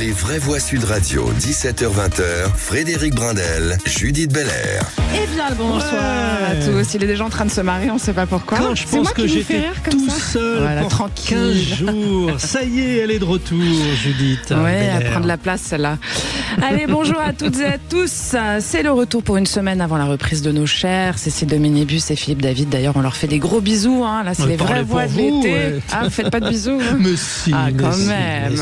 Les vraies voix Sud Radio, 17h-20h, Frédéric Brindel, Judith Belair. Eh bien, le bonsoir à tous. Il est déjà en train de se marier, on ne sait pas pourquoi. Quand je pense que j'étais tout seul voilà, pour 15 jours. Ça y est, elle est de retour, Judith. Oui, elle prend de la place, celle-là. Allez, bonjour à toutes et à tous. C'est le retour pour une semaine avant la reprise de nos chers Cécile Dominibus et Philippe David. D'ailleurs, on leur fait des gros bisous. Hein. Là, c'est les vraies voix de l'été. Ouais. Ah, vous faites pas de bisous Mais si, quand même.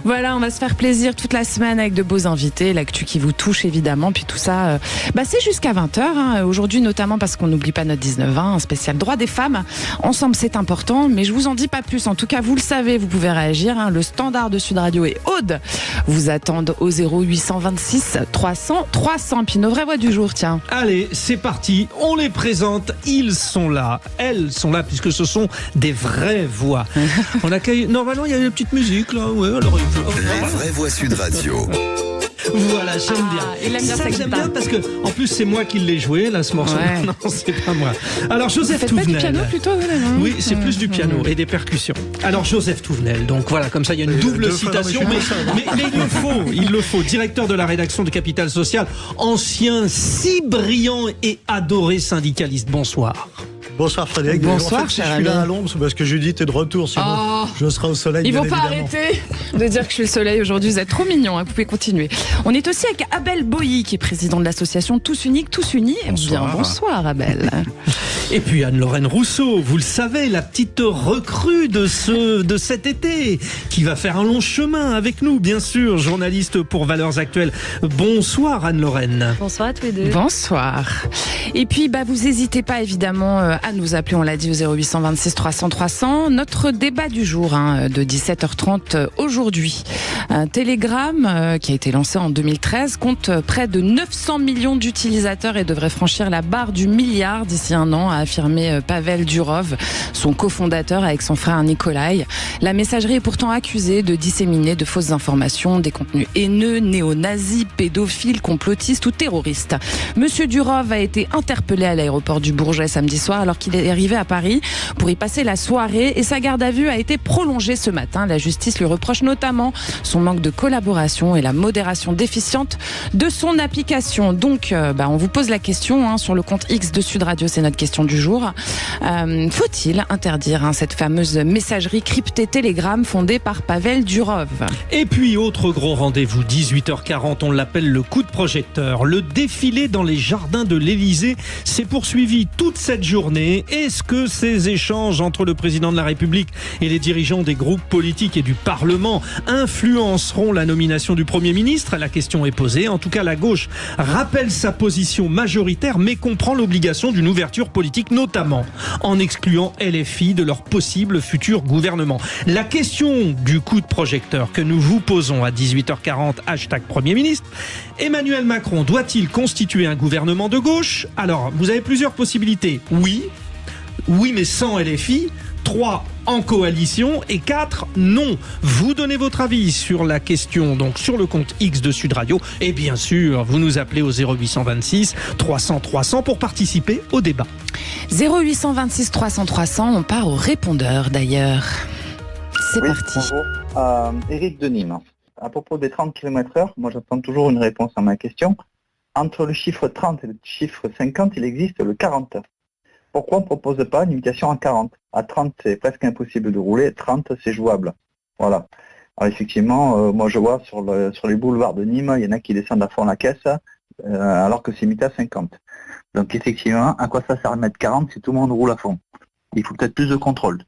Voilà, on va se faire plaisir toute la semaine avec de beaux invités, l'actu qui vous touche évidemment, puis tout ça, c'est jusqu'à 20h. Hein. Aujourd'hui, notamment parce qu'on n'oublie pas notre 19-20, un spécial droit des femmes. Ensemble, c'est important, mais je vous en dis pas plus. En tout cas, vous le savez, vous pouvez réagir. Hein. Le standard de Sud Radio et Aude vous attendent au 0826 300 300. Puis nos vraies voix du jour, tiens. Allez, c'est parti. On les présente. Ils sont là. Elles sont là, puisque ce sont des vraies voix. On accueille. Normalement, il y a une petite musique là. Ouais, alors... Les vraies voix Sud Radio. Voilà, j'aime bien. Il aime bien ça, j'aime bien parce que, en plus, c'est moi qui l'ai joué, là, ce morceau. Ouais. Non, c'est pas moi. Alors, Joseph Touvenel. Pas du piano plutôt, Oui, c'est plus du piano et des percussions. Alors, Joseph Touvenel. Donc, voilà, comme ça, il y a une double citation. Mais il le faut. Directeur de la rédaction de Capital Social, ancien, si brillant et adoré syndicaliste. Bonsoir. Bonsoir Frédéric. Bonsoir, en fait, si je suis là à l'ombre, c'est parce que Judith est de retour, sinon je serai au soleil. Ils vont bien pas évidemment. arrêter de dire que je suis le soleil aujourd'hui. Vous êtes trop mignons, hein, vous pouvez continuer. On est aussi avec Abel Boilly, qui est président de l'association Tous Uniques, Tous Unis. Bonsoir. Bien, bonsoir Abel. Et puis Anne-Lorraine Rousseau, vous le savez, la petite recrue de cet été, qui va faire un long chemin avec nous, bien sûr, journaliste pour Valeurs Actuelles. Bonsoir Anne-Lorraine. Bonsoir à tous les deux. Bonsoir. Et puis, vous n'hésitez pas évidemment à nous appeler, on l'a dit, au 0826 300 300. Notre débat du jour de 17h30 aujourd'hui. Telegram, qui a été lancé en 2013, compte près de 900 millions d'utilisateurs et devrait franchir la barre du milliard d'ici un an, a affirmé Pavel Durov, son cofondateur avec son frère Nikolai. La messagerie est pourtant accusée de disséminer de fausses informations, des contenus haineux, néo-nazis, pédophiles, complotistes ou terroristes. Monsieur Durov a été interpellé à l'aéroport du Bourget samedi soir alors qu'il est arrivé à Paris pour y passer la soirée et sa garde à vue a été prolongée ce matin. La justice lui reproche notamment son manque de collaboration et la modération déficiente de son application. Donc, on vous pose la question sur le compte X de Sud Radio, c'est notre question du jour. Faut-il interdire cette fameuse messagerie cryptée Telegram fondée par Pavel Durov? Et puis, autre gros rendez-vous, 18h40, on l'appelle le coup de projecteur. Le défilé dans les jardins de l'Élysée s'est poursuivi toute cette journée. Est-ce que ces échanges entre le président de la République et les dirigeants des groupes politiques et du Parlement influenceront la nomination du Premier ministre? La question est posée. En tout cas, la gauche rappelle sa position majoritaire, mais comprend l'obligation d'une ouverture politique, notamment en excluant LFI de leur possible futur gouvernement. La question du coup de projecteur que nous vous posons à 18h40, hashtag Premier ministre, Emmanuel Macron doit-il constituer un gouvernement de gauche? Alors, vous avez plusieurs possibilités. Oui, mais sans LFI. 3 en coalition et 4 non. Vous donnez votre avis sur la question, donc sur le compte X de Sud Radio. Et bien sûr, vous nous appelez au 0826 300 300 pour participer au débat. 0826 300 300, on part au répondeur d'ailleurs. C'est parti. Bonjour, Éric de Nîmes. À propos des 30 km/h, moi j'attends toujours une réponse à ma question. Entre le chiffre 30 et le chiffre 50, il existe le 40. Pourquoi on ne propose pas une limitation à 40? À 30, c'est presque impossible de rouler, 30, c'est jouable. Voilà. Alors effectivement, moi je vois sur les boulevards de Nîmes, il y en a qui descendent à fond la caisse, alors que c'est limité à 50. Donc effectivement, à quoi ça sert de mettre 40 si tout le monde roule à fond? Il faut peut-être plus de contrôle.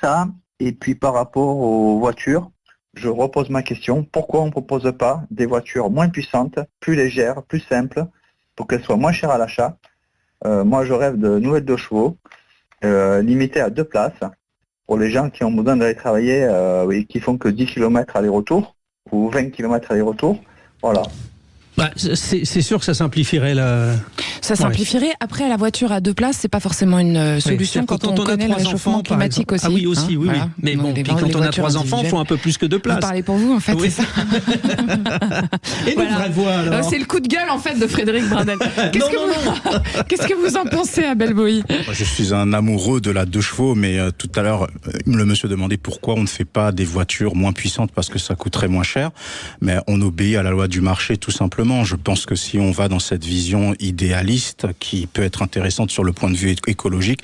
Ça, et puis par rapport aux voitures, je repose ma question, pourquoi on ne propose pas des voitures moins puissantes, plus légères, plus simples, pour qu'elles soient moins chères à l'achat? Moi, je rêve de nouvelles 2 chevaux, limitées à 2 places, pour les gens qui ont besoin d'aller travailler et qui font que 10 km aller-retour, ou 20 km aller-retour. Voilà. C'est sûr que ça simplifierait Ça simplifierait. Après, la voiture à 2 places, c'est pas forcément une solution quand on connaît le réchauffement climatique aussi. Ah oui, aussi, oui. Mais bon, puis quand on a 3 enfants, il faut un peu plus que 2 places. Vous parlez pour vous, en fait, c'est ça. Et nos vraies voix, alors. C'est le coup de gueule, en fait, de Frédéric Brindel. Qu'est-ce que vous en pensez, Abel Bowie? Je suis un amoureux de la 2 chevaux, mais tout à l'heure, le monsieur demandait pourquoi on ne fait pas des voitures moins puissantes, parce que ça coûterait moins cher. Mais on obéit à la loi du marché, tout simplement. Je pense que si on va dans cette vision idéaliste, qui peut être intéressante sur le point de vue écologique,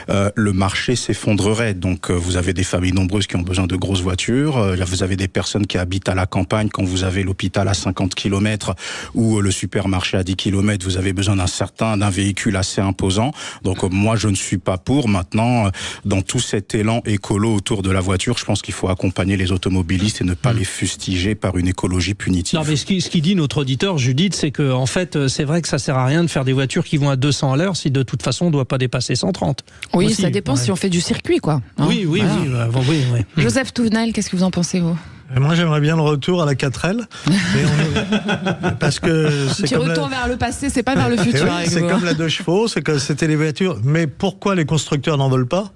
le marché s'effondrerait. Donc vous avez des familles nombreuses qui ont besoin de grosses voitures, vous avez des personnes qui habitent à la campagne, quand vous avez l'hôpital à 50 km ou le supermarché à 10 km, vous avez besoin d'un véhicule assez imposant. Donc moi je ne suis pas pour. Maintenant, dans tout cet élan écolo autour de la voiture, je pense qu'il faut accompagner les automobilistes et ne pas les fustiger par une écologie punitive. Non, mais ce qui dit notre auditeur Judith, c'est que en fait, c'est vrai que ça sert à rien de faire des voitures qui vont à 200 à l'heure si de toute façon on ne doit pas dépasser 130. Oui, aussi, ça dépend si on fait du circuit, quoi. Hein, oui. Joseph Touvenel, qu'est-ce que vous en pensez, vous? Moi, j'aimerais bien le retour à la 4L. Parce que c'est petit retour vers le passé, c'est pas vers le futur. Oui, c'est comme la 2 chevaux, c'est que c'était les voitures. Mais pourquoi les constructeurs n'en veulent pas?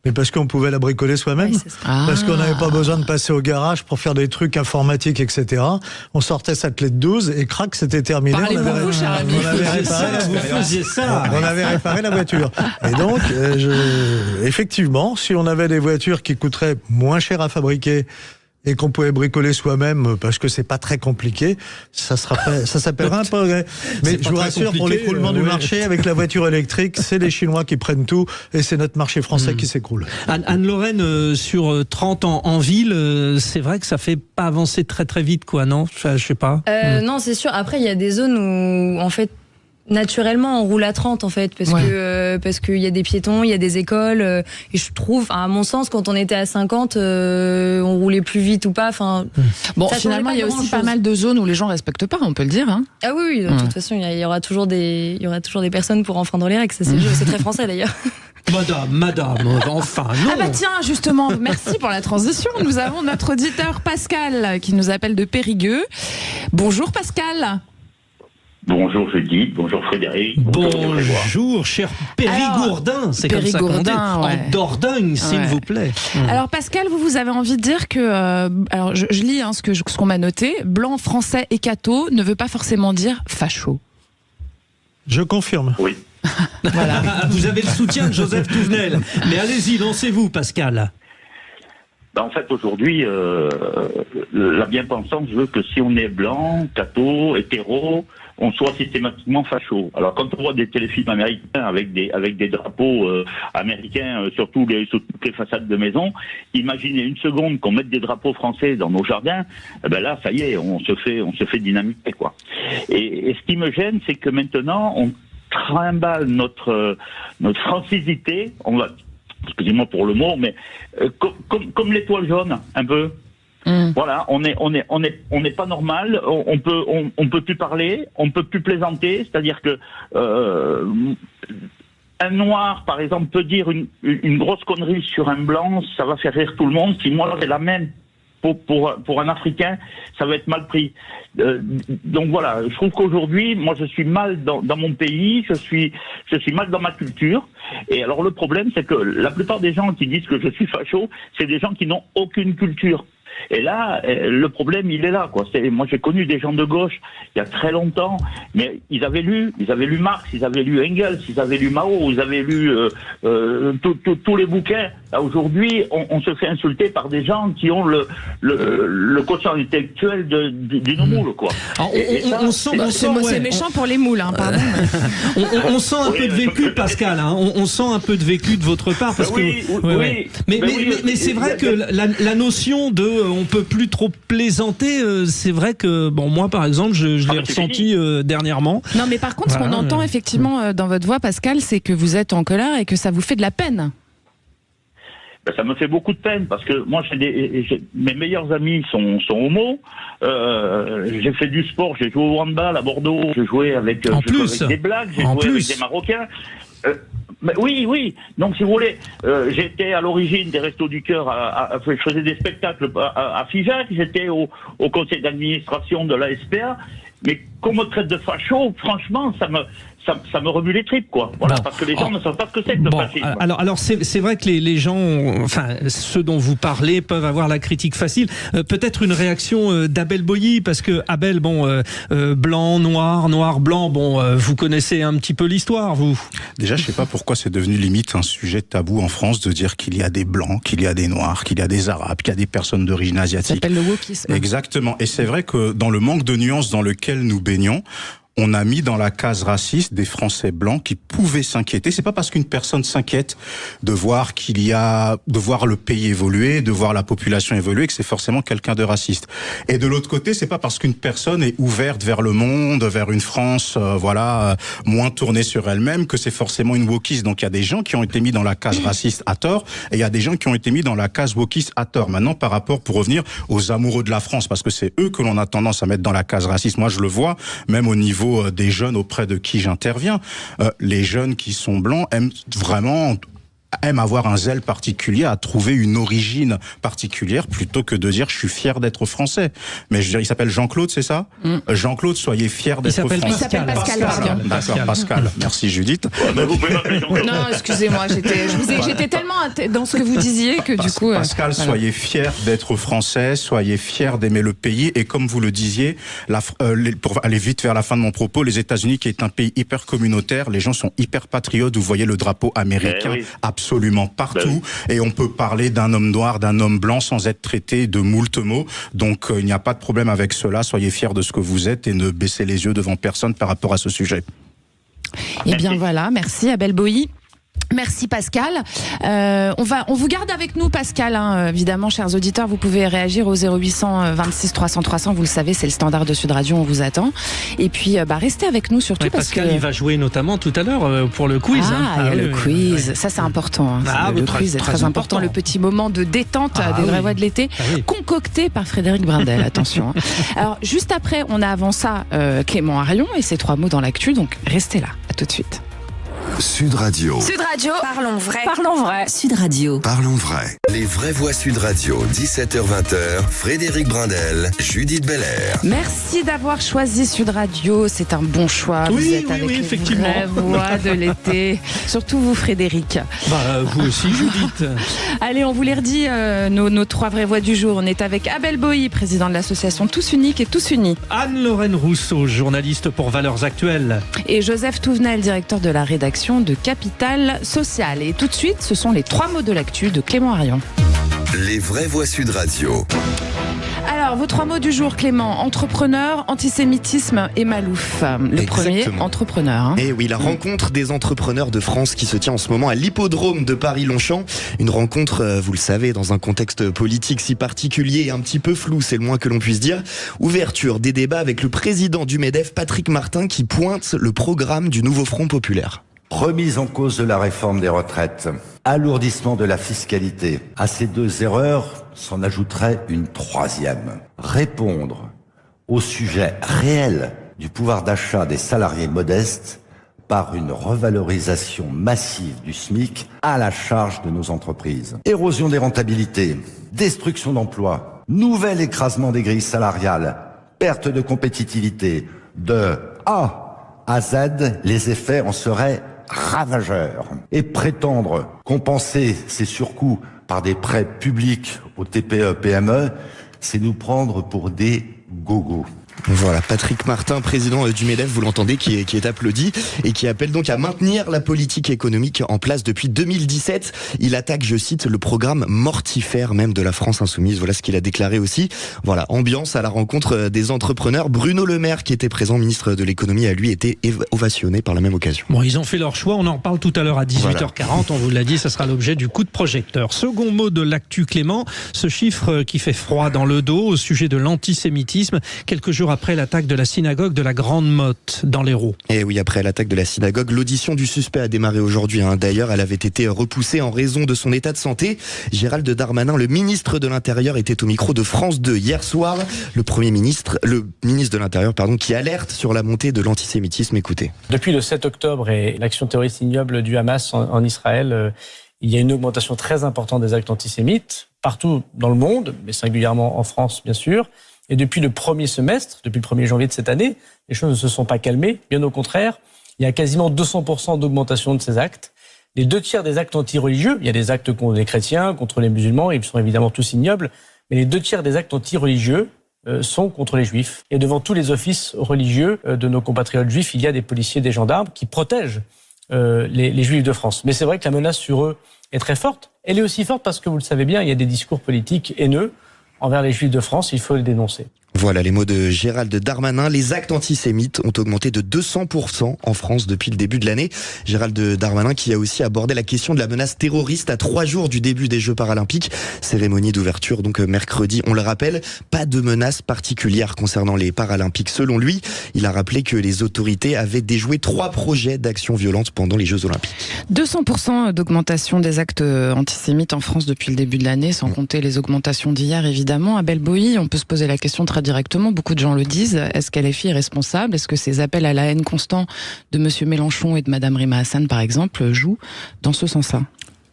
Mais parce qu'on pouvait la bricoler soi-même, parce qu'on n'avait pas besoin de passer au garage pour faire des trucs informatiques, etc. On sortait sa clé de 12 et crac, c'était terminé. On avait réparé la voiture. Et donc, effectivement, si on avait des voitures qui coûteraient moins cher à fabriquer et qu'on pouvait bricoler soi-même parce que c'est pas très compliqué, ça s'appellera un progrès. Mais je vous rassure, pour l'écroulement du marché, avec la voiture électrique, c'est les Chinois qui prennent tout et c'est notre marché français qui s'écroule. Anne-Lorraine, sur 30 ans en ville, c'est vrai que ça fait pas avancer très très vite, quoi, non? Je sais pas. Non, c'est sûr. Après, il y a des zones où, en fait, naturellement, on roule à 30 en fait, parce qu'il y a des piétons, il y a des écoles, et je trouve, à mon sens, quand on était à 50, on roulait plus vite ou pas. Bon, finalement, il y a aussi pas mal de zones où les gens respectent pas, on peut le dire. Hein. Ah oui, de toute façon, il y aura toujours des personnes pour enfreindre les règles. C'est très français d'ailleurs. Madame, enfin, non. Ah bah tiens, justement, merci pour la transition. Nous avons notre auditeur Pascal qui nous appelle de Périgueux. Bonjour Pascal. Bonjour Judith, bonjour Frédéric. Bonjour cher Périgourdin, c'est comme ça qu'on dit, en Dordogne, s'il vous plaît. Alors Pascal, vous avez envie de dire que, alors je lis ce qu'on m'a noté, blanc, français et catho ne veut pas forcément dire facho. Je confirme. Oui. Voilà. Vous avez le soutien de Joseph Touvenel, mais allez-y, lancez-vous Pascal. En fait, aujourd'hui, la bien-pensance veut que si on est blanc, catho, hétéro, on soit systématiquement facho. Alors, quand on voit des téléfilms américains avec des drapeaux américains sur toutes les façades de maisons, imaginez une seconde qu'on mette des drapeaux français dans nos jardins, ben là, ça y est, on se fait dynamiter, quoi. Et ce qui me gêne, c'est que maintenant, on trimballe notre francisité, excusez-moi pour le mot, mais comme l'étoile jaune, un peu. Voilà, on n'est pas normal. On peut plus parler, on peut plus plaisanter. C'est-à-dire que un noir, par exemple, peut dire une grosse connerie sur un blanc, ça va faire rire tout le monde. Si moi j'ai la même pour un Africain, ça va être mal pris. Donc voilà, je trouve qu'aujourd'hui, moi je suis mal dans mon pays, je suis mal dans ma culture. Et alors le problème, c'est que la plupart des gens qui disent que je suis facho, c'est des gens qui n'ont aucune culture. Et là, le problème, il est là, quoi. Moi, j'ai connu des gens de gauche il y a très longtemps, mais ils avaient lu Marx, ils avaient lu Engels, ils avaient lu Mao, ils avaient lu tous les bouquins. Aujourd'hui, on se fait insulter par des gens qui ont le quotient intellectuel d'une moule, quoi. Alors, c'est méchant pour les moules, hein, pardon. On sent un peu de vécu, Pascal. Hein. On sent un peu de vécu de votre part, parce que. Mais c'est vrai que la notion de on peut plus trop plaisanter, c'est vrai que moi par exemple je l'ai ressenti dernièrement. Non mais par contre ce qu'on entend effectivement dans votre voix Pascal, c'est que vous êtes en colère et que ça vous fait de la peine. Ça me fait beaucoup de peine parce que moi mes meilleurs amis sont homos. J'ai fait du sport, j'ai joué au handball à Bordeaux, j'ai joué avec des blagues, j'ai joué avec des Marocains. Mais oui. Donc, si vous voulez, j'étais à l'origine des Restos du Cœur. Je faisais des spectacles à Figeac. J'étais au conseil d'administration de la SPA. Mais qu'on me traite de facho, franchement, ça me remue les tripes, quoi. Voilà, Bon. parce que les gens ne savent pas ce que c'est que le fascisme. Alors c'est vrai que les gens, enfin ceux dont vous parlez, peuvent avoir la critique facile. Peut-être une réaction d'Abel Boilly, parce que Abel, blanc, noir, blanc, vous connaissez un petit peu l'histoire, vous. Déjà, je sais pas pourquoi c'est devenu limite un sujet tabou en France de dire qu'il y a des blancs, qu'il y a des noirs, qu'il y a des arabes, qu'il y a des personnes d'origine Ça asiatique. s'appelle le wokisme. Exactement. Et c'est vrai que dans le manque de nuances dans lequel nous baignons, on a mis dans la case raciste des Français blancs qui pouvaient s'inquiéter. C'est pas parce qu'une personne s'inquiète de voir de voir le pays évoluer, de voir la population évoluer, que c'est forcément quelqu'un de raciste. Et de l'autre côté, c'est pas parce qu'une personne est ouverte vers le monde, vers une France, moins tournée sur elle-même, que c'est forcément une wokiste. Donc il y a des gens qui ont été mis dans la case raciste à tort, et il y a des gens qui ont été mis dans la case wokiste à tort. Maintenant, par rapport, pour revenir aux amoureux de la France, parce que c'est eux que l'on a tendance à mettre dans la case raciste. Moi, je le vois, même au niveau des jeunes auprès de qui j'interviens. Les jeunes qui sont blancs aiment avoir un zèle particulier, à trouver une origine particulière, plutôt que de dire je suis fier d'être français. Mais je veux dire, il s'appelle Jean-Claude, c'est ça? Jean-Claude, soyez fier d'être français. Il s'appelle Pascal. D'accord, Pascal. Merci Judith. Vous pouvez m'appeler Jean-Claude. Non, excusez-moi, j'étais tellement dans ce que vous disiez que du coup... Pascal, soyez fiers d'être français, soyez fiers d'aimer le pays, et comme vous le disiez, pour aller vite vers la fin de mon propos, les États-Unis, qui est un pays hyper communautaire, les gens sont hyper patriotes, vous voyez le drapeau américain absolument partout, et on peut parler d'un homme noir, d'un homme blanc sans être traité de moult mots, donc il n'y a pas de problème avec cela, soyez fiers de ce que vous êtes et ne baissez les yeux devant personne par rapport à ce sujet. Eh bien voilà, merci Abel Boilly. Merci Pascal. On vous garde avec nous Pascal, évidemment, chers auditeurs, vous pouvez réagir au 0800 26 300 300, vous le savez, c'est le standard de Sud Radio, on vous attend. Et puis restez avec nous surtout, parce Pascal, que il va jouer notamment tout à l'heure pour le quiz. il y a le quiz, ça c'est important. Le quiz est très important, le petit moment de détente des vraies voix de l'été, concocté par Frédéric Brindel, attention. Alors juste après, on a avant ça Clément Arion et ses 3 mots dans l'actu, donc restez là, à tout de suite. Sud Radio. Sud Radio, parlons vrai. Parlons vrai. Sud Radio. Parlons vrai. Les vraies voix Sud Radio, 17h-20h, Frédéric Brindel, Judith Belair. Merci d'avoir choisi Sud Radio, c'est un bon choix. Vous êtes avec les vraies voix de l'été. Surtout vous Frédéric. Vous aussi Judith. Allez, on vous les redit, nos 3 vraies voix du jour. On est avec Abel Boilly, président de l'association Tous Uniques et Tous Unis. Anne-Lorraine Rousseau, journaliste pour Valeurs Actuelles. Et Joseph Touvenel, directeur de la rédaction de Capital Social. Et tout de suite, ce sont les 3 mots de l'actu de Clément Arion. Les vraies voix Sud Radio. Alors, vos 3 mots du jour, Clément: entrepreneur, antisémitisme et Malouf. Le premier, entrepreneur. Et oui, la rencontre des entrepreneurs de France qui se tient en ce moment à l'hippodrome de Paris-Longchamp. Une rencontre, vous le savez, dans un contexte politique si particulier et un petit peu flou, c'est le moins que l'on puisse dire. Ouverture des débats avec le président du MEDEF, Patrick Martin, qui pointe le programme du nouveau Front populaire. Remise en cause de la réforme des retraites, alourdissement de la fiscalité. À ces 2 erreurs s'en ajouterait une 3e. Répondre au sujet réel du pouvoir d'achat des salariés modestes par une revalorisation massive du SMIC à la charge de nos entreprises. Érosion des rentabilités, destruction d'emplois, nouvel écrasement des grilles salariales, perte de compétitivité. De A à Z, les effets en seraient ravageurs. Et prétendre compenser ces surcoûts par des prêts publics aux TPE-PME, c'est nous prendre pour des gogos. Voilà, Patrick Martin, président du MEDEF, vous l'entendez, qui est applaudi et qui appelle donc à maintenir la politique économique en place depuis 2017. Il attaque, je cite, le programme mortifère même de la France insoumise. Voilà ce qu'il a déclaré aussi. Voilà, ambiance à la rencontre des entrepreneurs. Bruno Le Maire, qui était présent, ministre de l'économie, a lui été ovationné par la même occasion. Bon, ils ont fait leur choix, on en reparle tout à l'heure à 18h40, on vous l'a dit, ça sera l'objet du coup de projecteur. Second mot de l'actu, Clément, ce chiffre qui fait froid dans le dos au sujet de l'antisémitisme, quelques jours après l'attaque de la synagogue de la Grande Motte dans l'Hérault. Et oui, après l'attaque de la synagogue, l'audition du suspect a démarré aujourd'hui. D'ailleurs, elle avait été repoussée en raison de son état de santé. Gérald Darmanin, le ministre de l'Intérieur, était au micro de France 2 hier soir. Le ministre de l'Intérieur, qui alerte sur la montée de l'antisémitisme. Écoutez. Depuis le 7 octobre et l'action terroriste ignoble du Hamas en Israël, il y a une augmentation très importante des actes antisémites partout dans le monde, mais singulièrement en France, bien sûr. Et depuis le premier semestre, depuis le 1er janvier de cette année, les choses ne se sont pas calmées. Bien au contraire, il y a quasiment 200% d'augmentation de ces actes. Les 2/3 des actes anti-religieux, il y a des actes contre les chrétiens, contre les musulmans, ils sont évidemment tous ignobles, mais les 2/3 des actes anti-religieux sont contre les juifs. Et devant tous les offices religieux de nos compatriotes juifs, il y a des policiers, des gendarmes qui protègent les juifs de France. Mais c'est vrai que la menace sur eux est très forte. Elle est aussi forte parce que, vous le savez bien, il y a des discours politiques haineux envers les juifs de France, il faut le dénoncer. Voilà les mots de Gérald Darmanin. Les actes antisémites ont augmenté de 200% en France depuis le début de l'année. Gérald Darmanin qui a aussi abordé la question de la menace terroriste à 3 jours du début des Jeux paralympiques. Cérémonie d'ouverture donc mercredi. On le rappelle, pas de menace particulière concernant les Paralympiques. Selon lui, il a rappelé que les autorités avaient déjoué 3 projets d'action violente pendant les Jeux olympiques. 200% d'augmentation des actes antisémites en France depuis le début de l'année, sans compter les augmentations d'hier évidemment. Abel Boilly, on peut se poser la question très directement, beaucoup de gens le disent, est-ce qu'LFI est responsable? Est-ce que ces appels à la haine constants de M. Mélenchon et de Mme Rima Hassan, par exemple, jouent dans ce sens-là?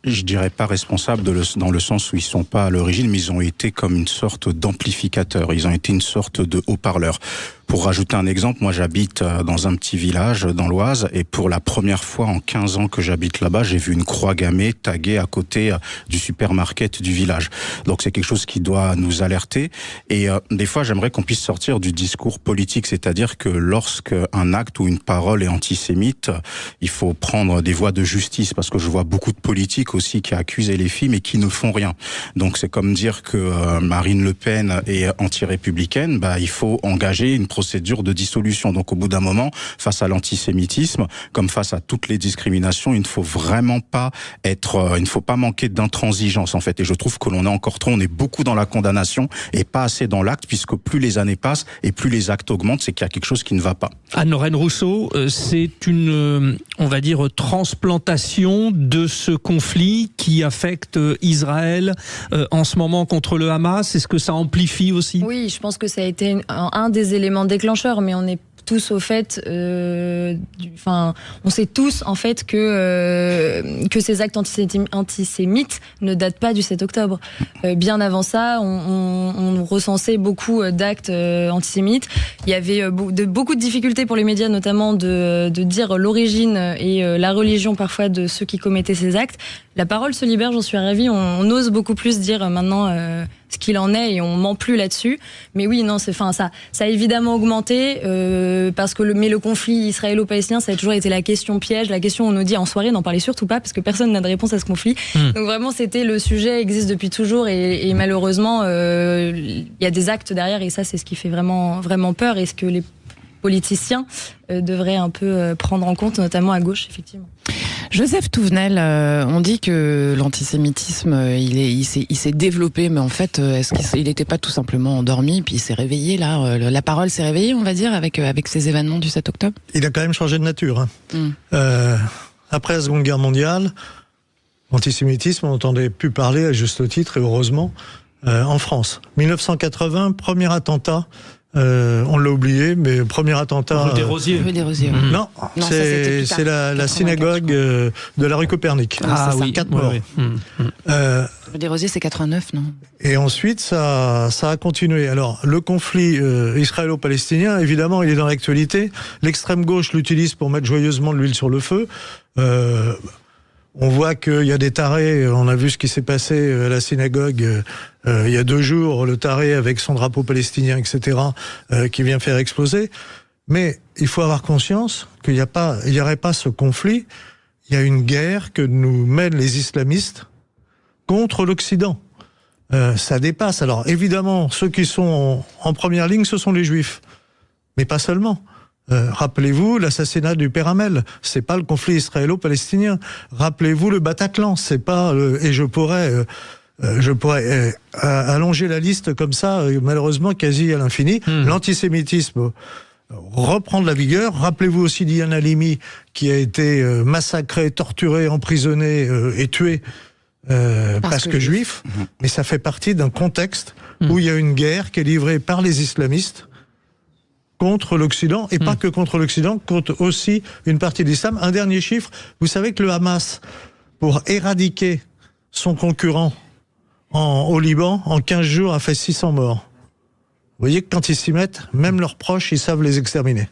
Je dirais pas responsable dans le sens où ils sont pas à l'origine, mais ils ont été comme une sorte d'amplificateur. Ils ont été une sorte de haut-parleur. Pour rajouter un exemple, moi j'habite dans un petit village dans l'Oise et pour la première fois en 15 ans que j'habite là-bas, j'ai vu une croix gammée taguée à côté du supermarket du village. Donc c'est quelque chose qui doit nous alerter et des fois j'aimerais qu'on puisse sortir du discours politique, c'est-à-dire que lorsque un acte ou une parole est antisémite, il faut prendre des voies de justice parce que je vois beaucoup de politiques aussi qui accusent les filles mais qui ne font rien. Donc c'est comme dire que Marine Le Pen est anti-républicaine, il faut engager une procédure de dissolution. Donc au bout d'un moment, face à l'antisémitisme, comme face à toutes les discriminations, il ne faut vraiment pas il ne faut pas manquer d'intransigeance en fait. Et je trouve que l'on est encore trop, on est beaucoup dans la condamnation et pas assez dans l'acte, puisque plus les années passent et plus les actes augmentent, c'est qu'il y a quelque chose qui ne va pas. Anne-Lorraine Rousseau, c'est une, on va dire, transplantation de ce conflit qui affecte Israël en ce moment contre le Hamas. Est-ce que ça amplifie aussi? Oui, je pense que ça a été un des éléments déclencheurs, mais on est tous au fait, on sait tous en fait que ces actes antisémites ne datent pas du 7 octobre. Bien avant ça, on recensait beaucoup d'actes antisémites. Il y avait beaucoup de difficultés pour les médias, notamment de dire l'origine et la religion parfois de ceux qui commettaient ces actes. La parole se libère, j'en suis ravie. On ose beaucoup plus dire maintenant ce qu'il en est et on ment plus là-dessus. Mais oui, non, ça a évidemment augmenté parce que le conflit israélo-palestinien, ça a toujours été la question piège, la question on nous dit en soirée, n'en parlez surtout pas parce que personne n'a de réponse à ce conflit. Donc vraiment, le sujet existe depuis toujours et malheureusement, il y a des actes derrière et ça, c'est ce qui fait vraiment, vraiment peur et ce que les politiciens devraient un peu prendre en compte, notamment à gauche, effectivement. Joseph Touvenel, on dit que l'antisémitisme, il s'est développé, mais en fait, est-ce qu'il n'était pas tout simplement endormi, puis il s'est réveillé, là, la parole s'est réveillée, on va dire, avec ces événements du 7 octobre? Il a quand même changé de nature. Après la Seconde Guerre mondiale, l'antisémitisme, on n'entendait plus parler, à juste titre, et heureusement, en France. 1980, premier attentat. On l'a oublié, mais premier attentat. Rue des Rosiers. Non, c'est la synagogue de la rue Copernic. Ah oui, 4 morts. Rue des Rosiers, c'est 89, non? Et ensuite, ça a continué. Alors, le conflit israélo-palestinien, évidemment, il est dans l'actualité. L'extrême gauche l'utilise pour mettre joyeusement de l'huile sur le feu. On voit qu'il y a des tarés, on a vu ce qui s'est passé à la synagogue il y a 2 jours, le taré avec son drapeau palestinien, etc., qui vient faire exploser. Mais il faut avoir conscience qu'il n'y aurait pas ce conflit, il y a une guerre que nous mènent les islamistes contre l'Occident. Ça dépasse. Alors évidemment, ceux qui sont en première ligne, ce sont les Juifs. Mais pas seulement. Rappelez-vous l'assassinat du père Hamel, c'est pas le conflit israélo-palestinien. Rappelez-vous le Bataclan, c'est pas et je pourrais allonger la liste comme ça, malheureusement quasi à l'infini. L'antisémitisme reprend de la vigueur. Rappelez-vous aussi Diane Halimi qui a été massacrée, torturée, emprisonnée et tuée parce que juif. Mais ça fait partie d'un contexte où il y a une guerre qui est livrée par les islamistes contre l'Occident, et pas que contre l'Occident, contre aussi une partie de l'islam. Un dernier chiffre, vous savez que le Hamas, pour éradiquer son concurrent au Liban, en 15 jours, a fait 600 morts. Vous voyez que quand ils s'y mettent, même leurs proches, ils savent les exterminer.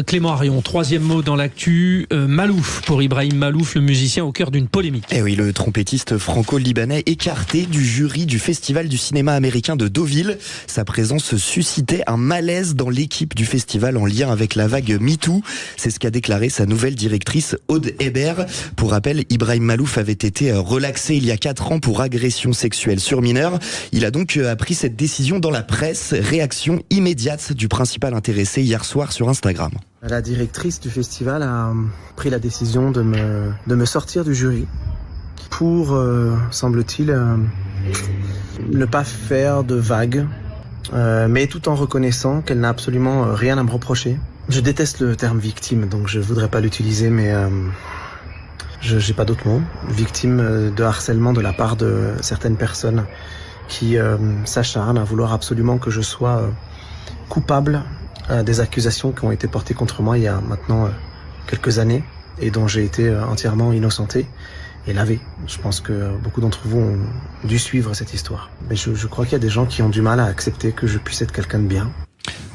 Clément Arion, troisième mot dans l'actu, Malouf, pour Ibrahim Malouf, le musicien au cœur d'une polémique. Et oui, le trompettiste franco-libanais écarté du jury du Festival du cinéma américain de Deauville. Sa présence suscitait un malaise dans l'équipe du festival en lien avec la vague MeToo. C'est ce qu'a déclaré sa nouvelle directrice, Aude Hébert. Pour rappel, Ibrahim Malouf avait été relaxé il y a 4 ans pour agression sexuelle sur mineur. Il a donc appris cette décision dans la presse. Réaction immédiate du principal intéressé hier soir sur Instagram. La directrice du festival a pris la décision de me sortir du jury pour, semble-t-il, ne pas faire de vagues, mais tout en reconnaissant qu'elle n'a absolument rien à me reprocher. Je déteste le terme victime, donc je voudrais pas l'utiliser, mais j'ai pas d'autre mot. Victime de harcèlement de la part de certaines personnes qui s'acharnent à vouloir absolument que je sois coupable des accusations qui ont été portées contre moi il y a maintenant quelques années et dont j'ai été entièrement innocenté et lavé. Je pense que beaucoup d'entre vous ont dû suivre cette histoire. Mais je crois qu'il y a des gens qui ont du mal à accepter que je puisse être quelqu'un de bien.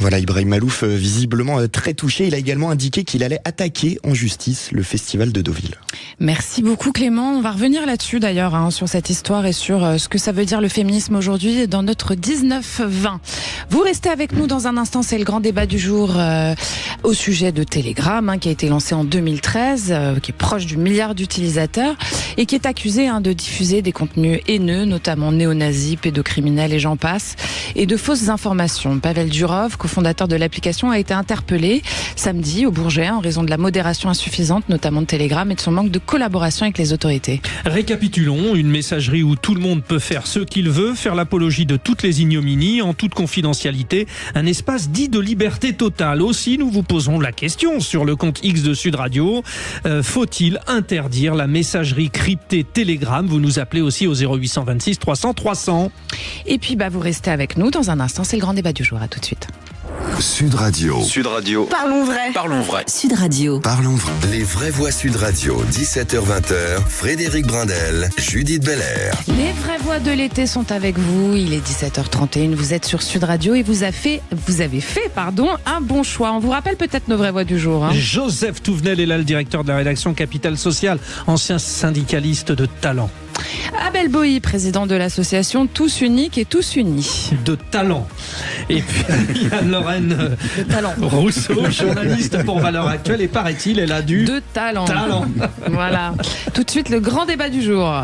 Voilà, Ibrahim Malouf, visiblement très touché. Il a également indiqué qu'il allait attaquer en justice le festival de Deauville. Merci beaucoup Clément. On va revenir là-dessus d'ailleurs, sur cette histoire et sur ce que ça veut dire le féminisme aujourd'hui dans notre 19-20. Vous restez avec nous dans un instant, c'est le grand débat du jour au sujet de Telegram, qui a été lancé en 2013, qui est proche du milliard d'utilisateurs et qui est accusé de diffuser des contenus haineux, notamment néo-nazis, pédocriminels et j'en passe, et de fausses informations. Pavel Durov, cofondateur de l'application, a été interpellé samedi au Bourget en raison de la modération insuffisante, notamment de Telegram, et de son manque de collaboration avec les autorités. Récapitulons, une messagerie où tout le monde peut faire ce qu'il veut, faire l'apologie de toutes les ignominies, en toute confidentialité, un espace dit de liberté totale. Aussi, nous vous posons la question sur le compte X de Sud Radio, faut-il interdire la messagerie cryptée Telegram? Vous nous appelez aussi au 0826 300 300. Et puis vous restez avec nous dans un instant, c'est le grand débat du jour, à tout de suite. Sud Radio. Sud Radio. Parlons vrai. Parlons vrai. Sud Radio. Parlons vrai. Les vraies voix Sud Radio, 17h-20h, Frédéric Brindel, Judith Belair. Les vraies voix de l'été sont avec vous. Il est 17h31. Vous êtes sur Sud Radio et vous avez fait, un bon choix. On vous rappelle peut-être nos vraies voix du jour. Joseph Touvenel est là, le directeur de la rédaction Capital Social, ancien syndicaliste de talent. Abel Boï, président de l'association Tous Uniques et Tous Unis. De talent. Et puis Yann-Lorraine Rousseau, journaliste pour Valeurs Actuelles, et paraît-il, elle a de talent. Voilà. Tout de suite, le grand débat du jour.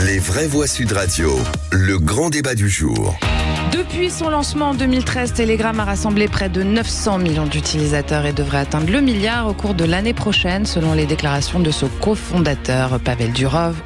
Les vraies voix Sud Radio, le grand débat du jour. Depuis son lancement en 2013, Telegram a rassemblé près de 900 millions d'utilisateurs et devrait atteindre le milliard au cours de l'année prochaine, selon les déclarations de son cofondateur, Pavel Durov,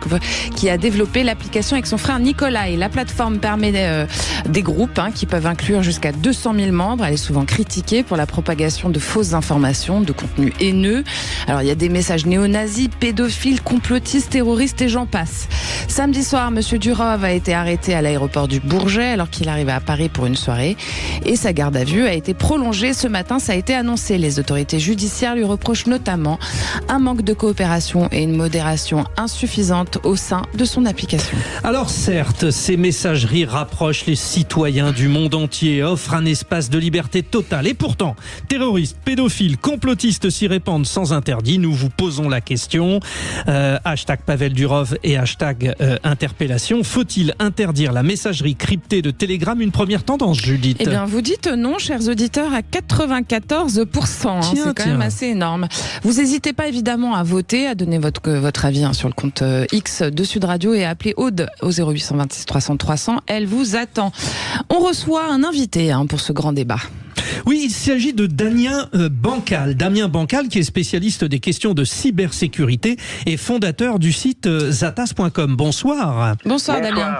qui a développé l'application avec son frère Nikolai. La plateforme permet des groupes qui peuvent inclure jusqu'à 200 000 membres. Elle est souvent critiquée pour la propagation de fausses informations, de contenus haineux. Alors, il y a des messages néo-nazis, pédophiles, complotistes, terroristes et j'en passe. Samedi soir, Monsieur Durov a été arrêté à l'aéroport du Bourget alors qu'il arrivait à Paris pour une soirée et sa garde à vue a été prolongée ce matin, ça a été annoncé. Les autorités judiciaires lui reprochent notamment un manque de coopération et une modération insuffisante au sein de son application. Alors certes, ces messageries rapprochent les citoyens du monde entier, offrent un espace de liberté totale et pourtant, terroristes, pédophiles, complotistes s'y répandent sans interdit. Nous vous posons la question, hashtag Pavel Durov et hashtag interpellation. Faut-il interdire la messagerie cryptée de Telegram? Une première tendance, Judith. Eh bien, vous dites non, chers auditeurs, à 94%. C'est quand même assez énorme. Vous n'hésitez pas évidemment à voter, à donner votre avis sur le compte X de Sud Radio et à appeler Aude au 0826 300 300. Elle vous attend. On reçoit un invité pour ce grand débat. Oui, il s'agit de Damien Bancal. Damien Bancal, qui est spécialiste des questions de cybersécurité et fondateur du site zatas.com. Bonsoir. Bonsoir Damien.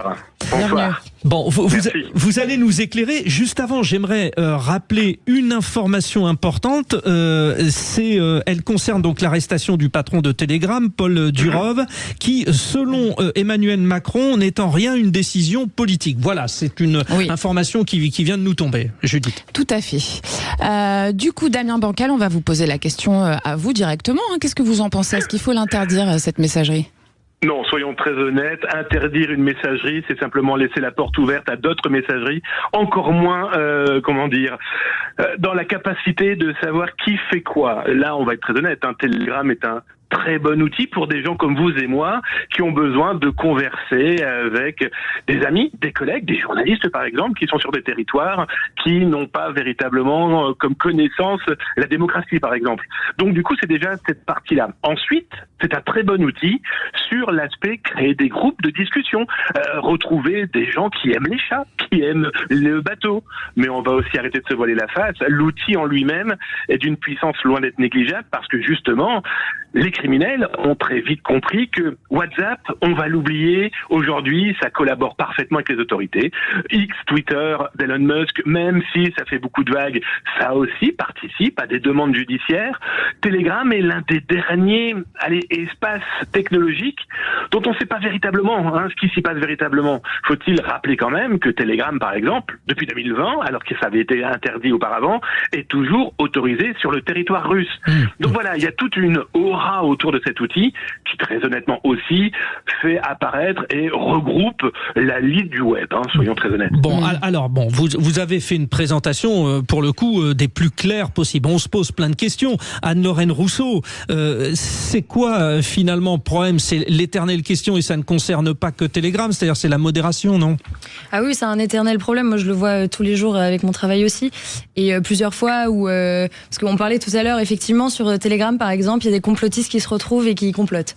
Bienvenue. Bon, vous allez nous éclairer. Juste avant, j'aimerais rappeler une information importante. Elle concerne donc l'arrestation du patron de Telegram, Paul Durov, qui, selon Emmanuel Macron, n'est en rien une décision politique. Voilà, c'est une information qui vient de nous tomber. Judith. Tout à fait. Du coup, Damien Bancal, on va vous poser la question à vous directement. Qu'est-ce que vous en pensez? Est-ce qu'il faut l'interdire, cette messagerie? Non, soyons très honnêtes, interdire une messagerie, c'est simplement laisser la porte ouverte à d'autres messageries, encore moins, dans la capacité de savoir qui fait quoi. Là, on va être très honnête, Telegram est un très bon outil pour des gens comme vous et moi qui ont besoin de converser avec des amis, des collègues, des journalistes par exemple, qui sont sur des territoires qui n'ont pas véritablement comme connaissance la démocratie par exemple. Donc du coup, c'est déjà cette partie-là. Ensuite, c'est un très bon outil sur l'aspect créer des groupes de discussion, retrouver des gens qui aiment les chats, qui aiment le bateau. Mais on va aussi arrêter de se voiler la face. L'outil en lui-même est d'une puissance loin d'être négligeable parce que justement, les criminels ont très vite compris que WhatsApp, on va l'oublier. Aujourd'hui, ça collabore parfaitement avec les autorités. X, Twitter, d'Elon Musk, même si ça fait beaucoup de vagues, ça aussi participe à des demandes judiciaires. Telegram est l'un des derniers espaces technologiques dont on ne sait pas véritablement ce qui s'y passe véritablement. Faut-il rappeler quand même que Telegram, par exemple, depuis 2020, alors que ça avait été interdit auparavant, est toujours autorisé sur le territoire russe. Donc voilà, il y a toute une aura autour de cet outil qui très honnêtement aussi fait apparaître et regroupe la liste du web, soyons très honnêtes. Bon, alors vous avez fait une présentation pour le coup des plus claires possibles. On se pose plein de questions. Anne-Lorraine Rousseau, c'est quoi finalement le problème? C'est l'éternelle question et ça ne concerne pas que Telegram, c'est-à-dire c'est la modération, non? Ah oui, c'est un éternel problème. Moi, je le vois tous les jours avec mon travail aussi. Et plusieurs fois parce qu'on parlait tout à l'heure, effectivement, sur Telegram, par exemple, il y a des complotistes qui se retrouvent et qui complotent.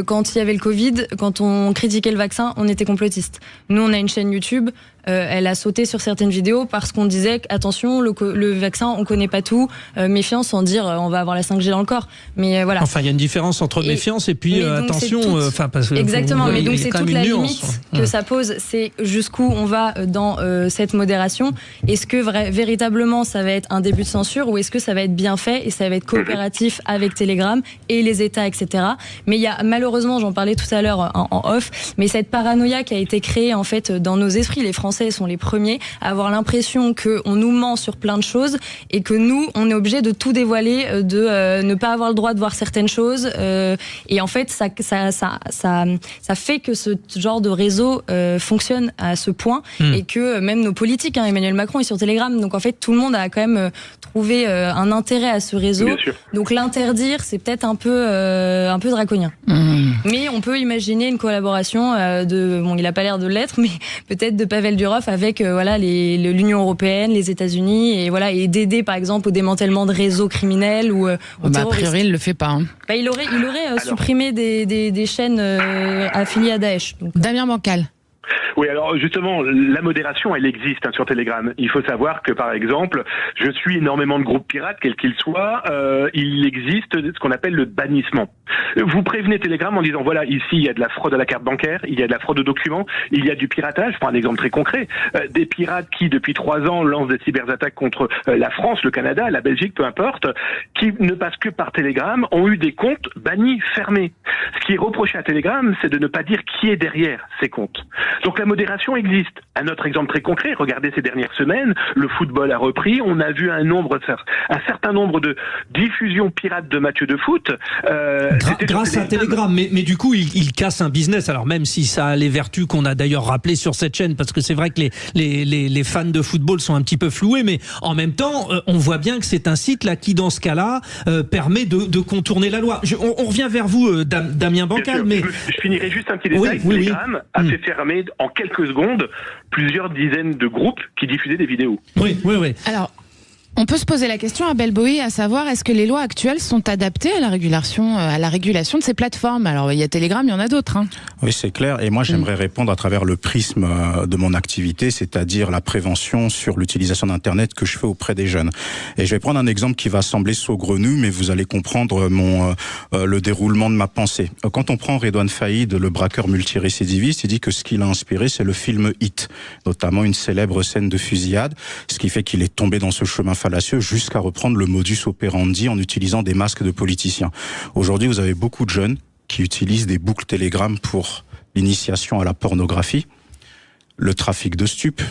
Quand il y avait le Covid, quand on critiquait le vaccin, on était complotistes. Nous, on a une chaîne YouTube. Elle a sauté sur certaines vidéos parce qu'on disait attention, le vaccin, on connaît pas tout, méfiance sans dire on va avoir la 5G dans le corps. Mais voilà. Enfin, il y a une différence entre méfiance et puis attention. Exactement, mais donc c'est toute la limite que ça pose, c'est jusqu'où on va dans cette modération. Est-ce que véritablement ça va être un début de censure ou est-ce que ça va être bien fait et ça va être coopératif avec Telegram et les États, etc. Mais il y a malheureusement, j'en parlais tout à l'heure en off, mais cette paranoïa qui a été créée en fait dans nos esprits, les Français sont les premiers à avoir l'impression qu'on nous ment sur plein de choses et que nous, on est obligé de tout dévoiler, de ne pas avoir le droit de voir certaines choses. Et en fait, ça fait que ce genre de réseau fonctionne à ce point et que même nos politiques, Emmanuel Macron est sur Telegram, donc en fait, tout le monde a quand même trouvé un intérêt à ce réseau. Donc l'interdire, c'est peut-être un peu draconien. Mais on peut imaginer une collaboration il n'a pas l'air de l'être, mais peut-être de Pavel Durov avec l'Union européenne, les États-Unis et d'aider par exemple au démantèlement de réseaux criminels ou au terrorisme. A priori, il le fait pas. Il aurait supprimé des chaînes affiliées à Daesh. Donc, Damien Bancal. Oui, alors justement, la modération, elle existe sur Telegram. Il faut savoir que, par exemple, je suis énormément de groupes pirates, quels qu'ils soient, il existe ce qu'on appelle le bannissement. Vous prévenez Telegram en disant, voilà, ici, il y a de la fraude à la carte bancaire, il y a de la fraude aux documents, il y a du piratage. Je prends un exemple très concret. Des pirates qui, depuis 3 ans, lancent des cyberattaques contre la France, le Canada, la Belgique, peu importe, qui ne passent que par Telegram, ont eu des comptes bannis, fermés. Ce qui est reproché à Telegram, c'est de ne pas dire qui est derrière ces comptes. Donc la modération existe. Un autre exemple très concret, regardez ces dernières semaines, le football a repris, on a vu un certain nombre de diffusions pirates de matchs de foot. Grâce à Telegram, mais du coup il casse un business, alors même si ça a les vertus qu'on a d'ailleurs rappelées sur cette chaîne, parce que c'est vrai que les fans de football sont un petit peu floués, mais en même temps on voit bien que c'est un site là qui dans ce cas-là permet de contourner la loi. On revient vers vous Damien Bancal, mais... Je finirai juste un petit détail. Telegram a fait fermer en quelques secondes plusieurs dizaines de groupes qui diffusaient des vidéos. Oui. Alors, on peut se poser la question, Abel Bowie, à savoir, est-ce que les lois actuelles sont adaptées à la régulation de ces plateformes? Alors, il y a Telegram, il y en a d'autres. Oui, c'est clair. Et moi, j'aimerais répondre à travers le prisme de mon activité, c'est-à-dire la prévention sur l'utilisation d'Internet que je fais auprès des jeunes. Et je vais prendre un exemple qui va sembler saugrenu, mais vous allez comprendre le déroulement de ma pensée. Quand on prend Redouane Faïd, le braqueur multirécidiviste, il dit que ce qu'il a inspiré, c'est le film Hit, notamment une célèbre scène de fusillade, ce qui fait qu'il est tombé dans ce chemin fallacieux jusqu'à reprendre le modus operandi en utilisant des masques de politiciens. Aujourd'hui, vous avez beaucoup de jeunes qui utilisent des boucles Telegram pour l'initiation à la pornographie, le trafic de stupes,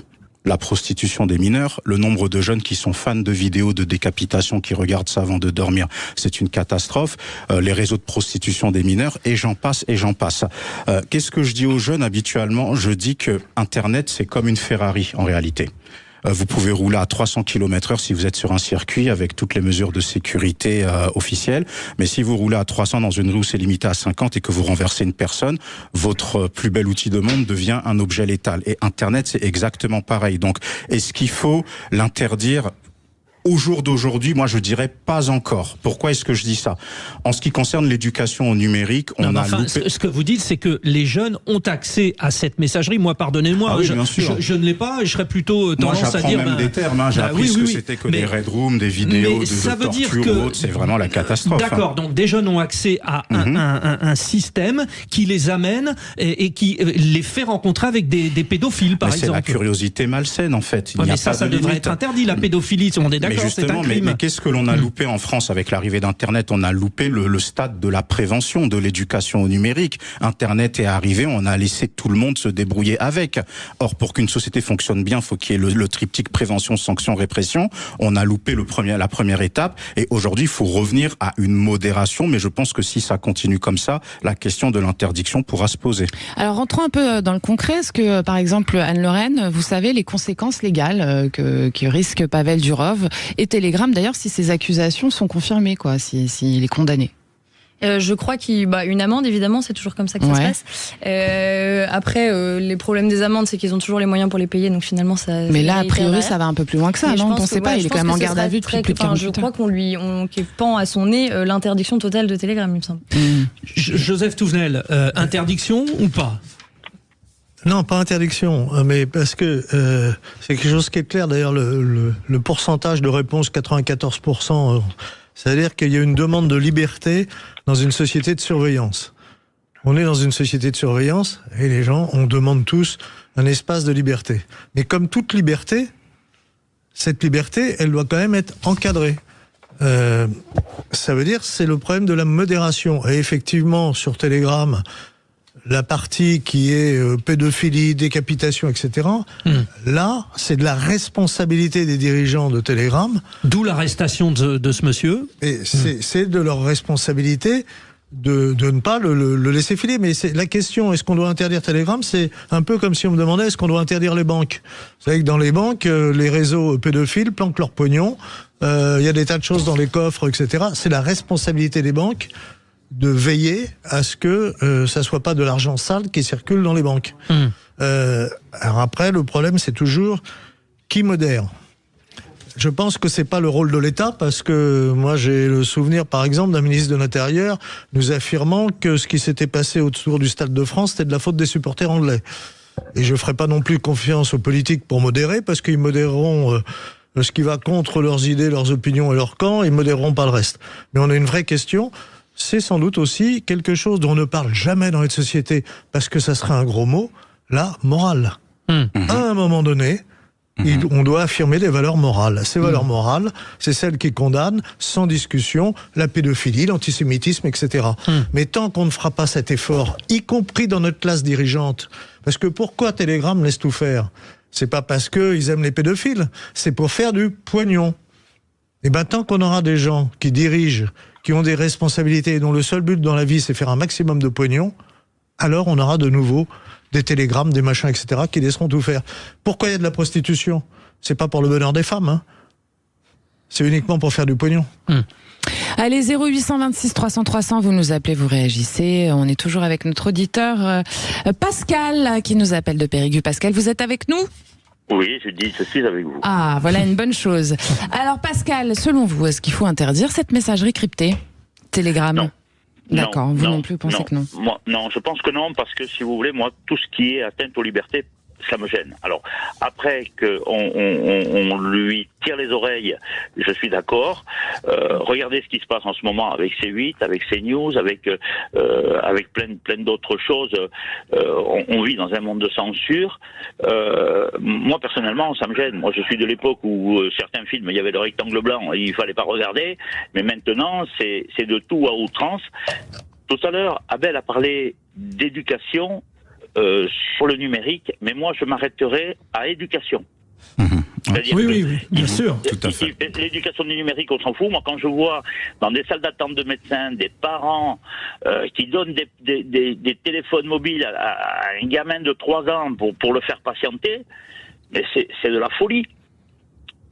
la prostitution des mineurs, le nombre de jeunes qui sont fans de vidéos de décapitation, qui regardent ça avant de dormir, c'est une catastrophe. Les réseaux de prostitution des mineurs, et j'en passe, et j'en passe. Qu'est-ce que je dis aux jeunes habituellement? Je dis que Internet, c'est comme une Ferrari en réalité. Vous pouvez rouler à 300 km/h si vous êtes sur un circuit avec toutes les mesures de sécurité officielles. Mais si vous roulez à 300 dans une rue où c'est limité à 50 et que vous renversez une personne, votre plus bel outil de monde devient un objet létal. Et Internet, c'est exactement pareil. Donc, est-ce qu'il faut l'interdire? Au jour d'aujourd'hui, moi je dirais pas encore. Pourquoi est-ce que je dis ça? En ce qui concerne l'éducation au numérique, ce que vous dites, c'est que les jeunes ont accès à cette messagerie. Moi, pardonnez-moi, oui, je ne l'ai pas. Je serais plutôt tendance à dire. Moi, j'apprends même des termes. J'ai appris ce que c'était que des red rooms, des vidéos de torture ou autre. C'est vraiment la catastrophe. D'accord. Donc des jeunes ont accès à un système qui les amène et qui les fait rencontrer avec des pédophiles, par exemple. C'est la curiosité malsaine, en fait. Mais ça devrait être interdit, la pédophilie. On est d'accord. Mais justement, mais qu'est-ce que l'on a loupé en France avec l'arrivée d'Internet? On a loupé le stade de la prévention, de l'éducation au numérique. Internet est arrivé, on a laissé tout le monde se débrouiller avec. Or, pour qu'une société fonctionne bien, faut qu'il y ait le triptyque prévention, sanction, répression. On a loupé la première étape, et aujourd'hui, il faut revenir à une modération. Mais je pense que si ça continue comme ça, la question de l'interdiction pourra se poser. Alors, rentrons un peu dans le concret. Est-ce que, par exemple, Anne-Lorraine, vous savez les conséquences légales que risque Pavel Durov et Telegram, d'ailleurs, si ces accusations sont confirmées, quoi, s'il est condamné? Je crois une amende, évidemment, c'est toujours comme ça que ça se passe. Après, les problèmes des amendes, c'est qu'ils ont toujours les moyens pour les payer, donc finalement, ça. Mais là, a priori, ça va un peu plus loin que ça, non? On ne pensait pas, il est quand même en garde à vue depuis plus de 48 heures. Je crois qu'il pend à son nez l'interdiction totale de Telegram, il me semble. Joseph Touvenel, interdiction ou pas? Non, pas interdiction, mais parce que c'est quelque chose qui est clair. D'ailleurs, le pourcentage de réponse, 94%, c'est-à-dire qu'il y a une demande de liberté dans une société de surveillance. On est dans une société de surveillance et les gens, on demande tous un espace de liberté. Mais comme toute liberté, cette liberté, elle doit quand même être encadrée. Ça veut dire, c'est le problème de la modération. Et effectivement, sur Telegram, la partie qui est pédophilie, décapitation, etc. Là, c'est de la responsabilité des dirigeants de Telegram. D'où l'arrestation de ce monsieur. Et c'est de leur responsabilité de ne pas le laisser filer. Mais la question, est-ce qu'on doit interdire Telegram? C'est un peu comme si on me demandait, est-ce qu'on doit interdire les banques? Vous savez que dans les banques, les réseaux pédophiles planquent leur pognon. Il y a des tas de choses dans les coffres, etc. C'est la responsabilité des banques de veiller à ce que ça soit pas de l'argent sale qui circule dans les banques. Alors après, le problème, c'est toujours qui modère. Je pense que c'est pas le rôle de l'État, parce que moi, j'ai le souvenir, par exemple, d'un ministre de l'Intérieur nous affirmant que ce qui s'était passé autour du Stade de France, c'était de la faute des supporters anglais. Et je ferai pas non plus confiance aux politiques pour modérer, parce qu'ils modéreront ce qui va contre leurs idées, leurs opinions et leur camp, ils modéreront pas le reste. Mais on a une vraie question. C'est sans doute aussi quelque chose dont on ne parle jamais dans notre société, parce que ça serait un gros mot, la morale. À un moment donné, on doit affirmer des valeurs morales. Ces valeurs morales, c'est celles qui condamnent, sans discussion, la pédophilie, l'antisémitisme, etc. Mais tant qu'on ne fera pas cet effort, y compris dans notre classe dirigeante, parce que pourquoi Telegram laisse tout faire? C'est pas parce qu'ils aiment les pédophiles, c'est pour faire du pognon. Et ben tant qu'on aura des gens qui dirigent, qui ont des responsabilités et dont le seul but dans la vie c'est faire un maximum de pognon, alors on aura de nouveau des télégrammes, des machins, etc. qui laisseront tout faire. Pourquoi il y a de la prostitution? C'est pas pour le bonheur des femmes, hein. C'est uniquement pour faire du pognon. Allez, 0826 300 300, vous nous appelez, vous réagissez. On est toujours avec notre auditeur Pascal qui nous appelle de Périgueux. Pascal, vous êtes avec nous? Oui, je suis avec vous. Ah, voilà une bonne chose. Alors Pascal, selon vous, est-ce qu'il faut interdire cette messagerie cryptée Telegram? Non. D'accord, vous non plus pensez que non? Moi, non, je pense que non, parce que si vous voulez, moi, tout ce qui est atteinte aux libertés, ça me gêne. Alors, après qu'on lui tire les oreilles, je suis d'accord. Regardez ce qui se passe en ce moment avec C8, avec CNews, avec plein d'autres choses. On vit dans un monde de censure. Moi, personnellement, ça me gêne. Moi, je suis de l'époque où certains films, il y avait le rectangle blanc, il fallait pas regarder. Mais maintenant, c'est de tout à outrance. Tout à l'heure, Abel a parlé d'éducation sur le numérique, mais moi je m'arrêterai à éducation. Oui, bien sûr. Tout à fait. L'éducation du numérique, on s'en fout. Moi, quand je vois dans des salles d'attente de médecins des parents qui donnent des téléphones mobiles à un gamin de 3 ans pour le faire patienter, mais c'est de la folie.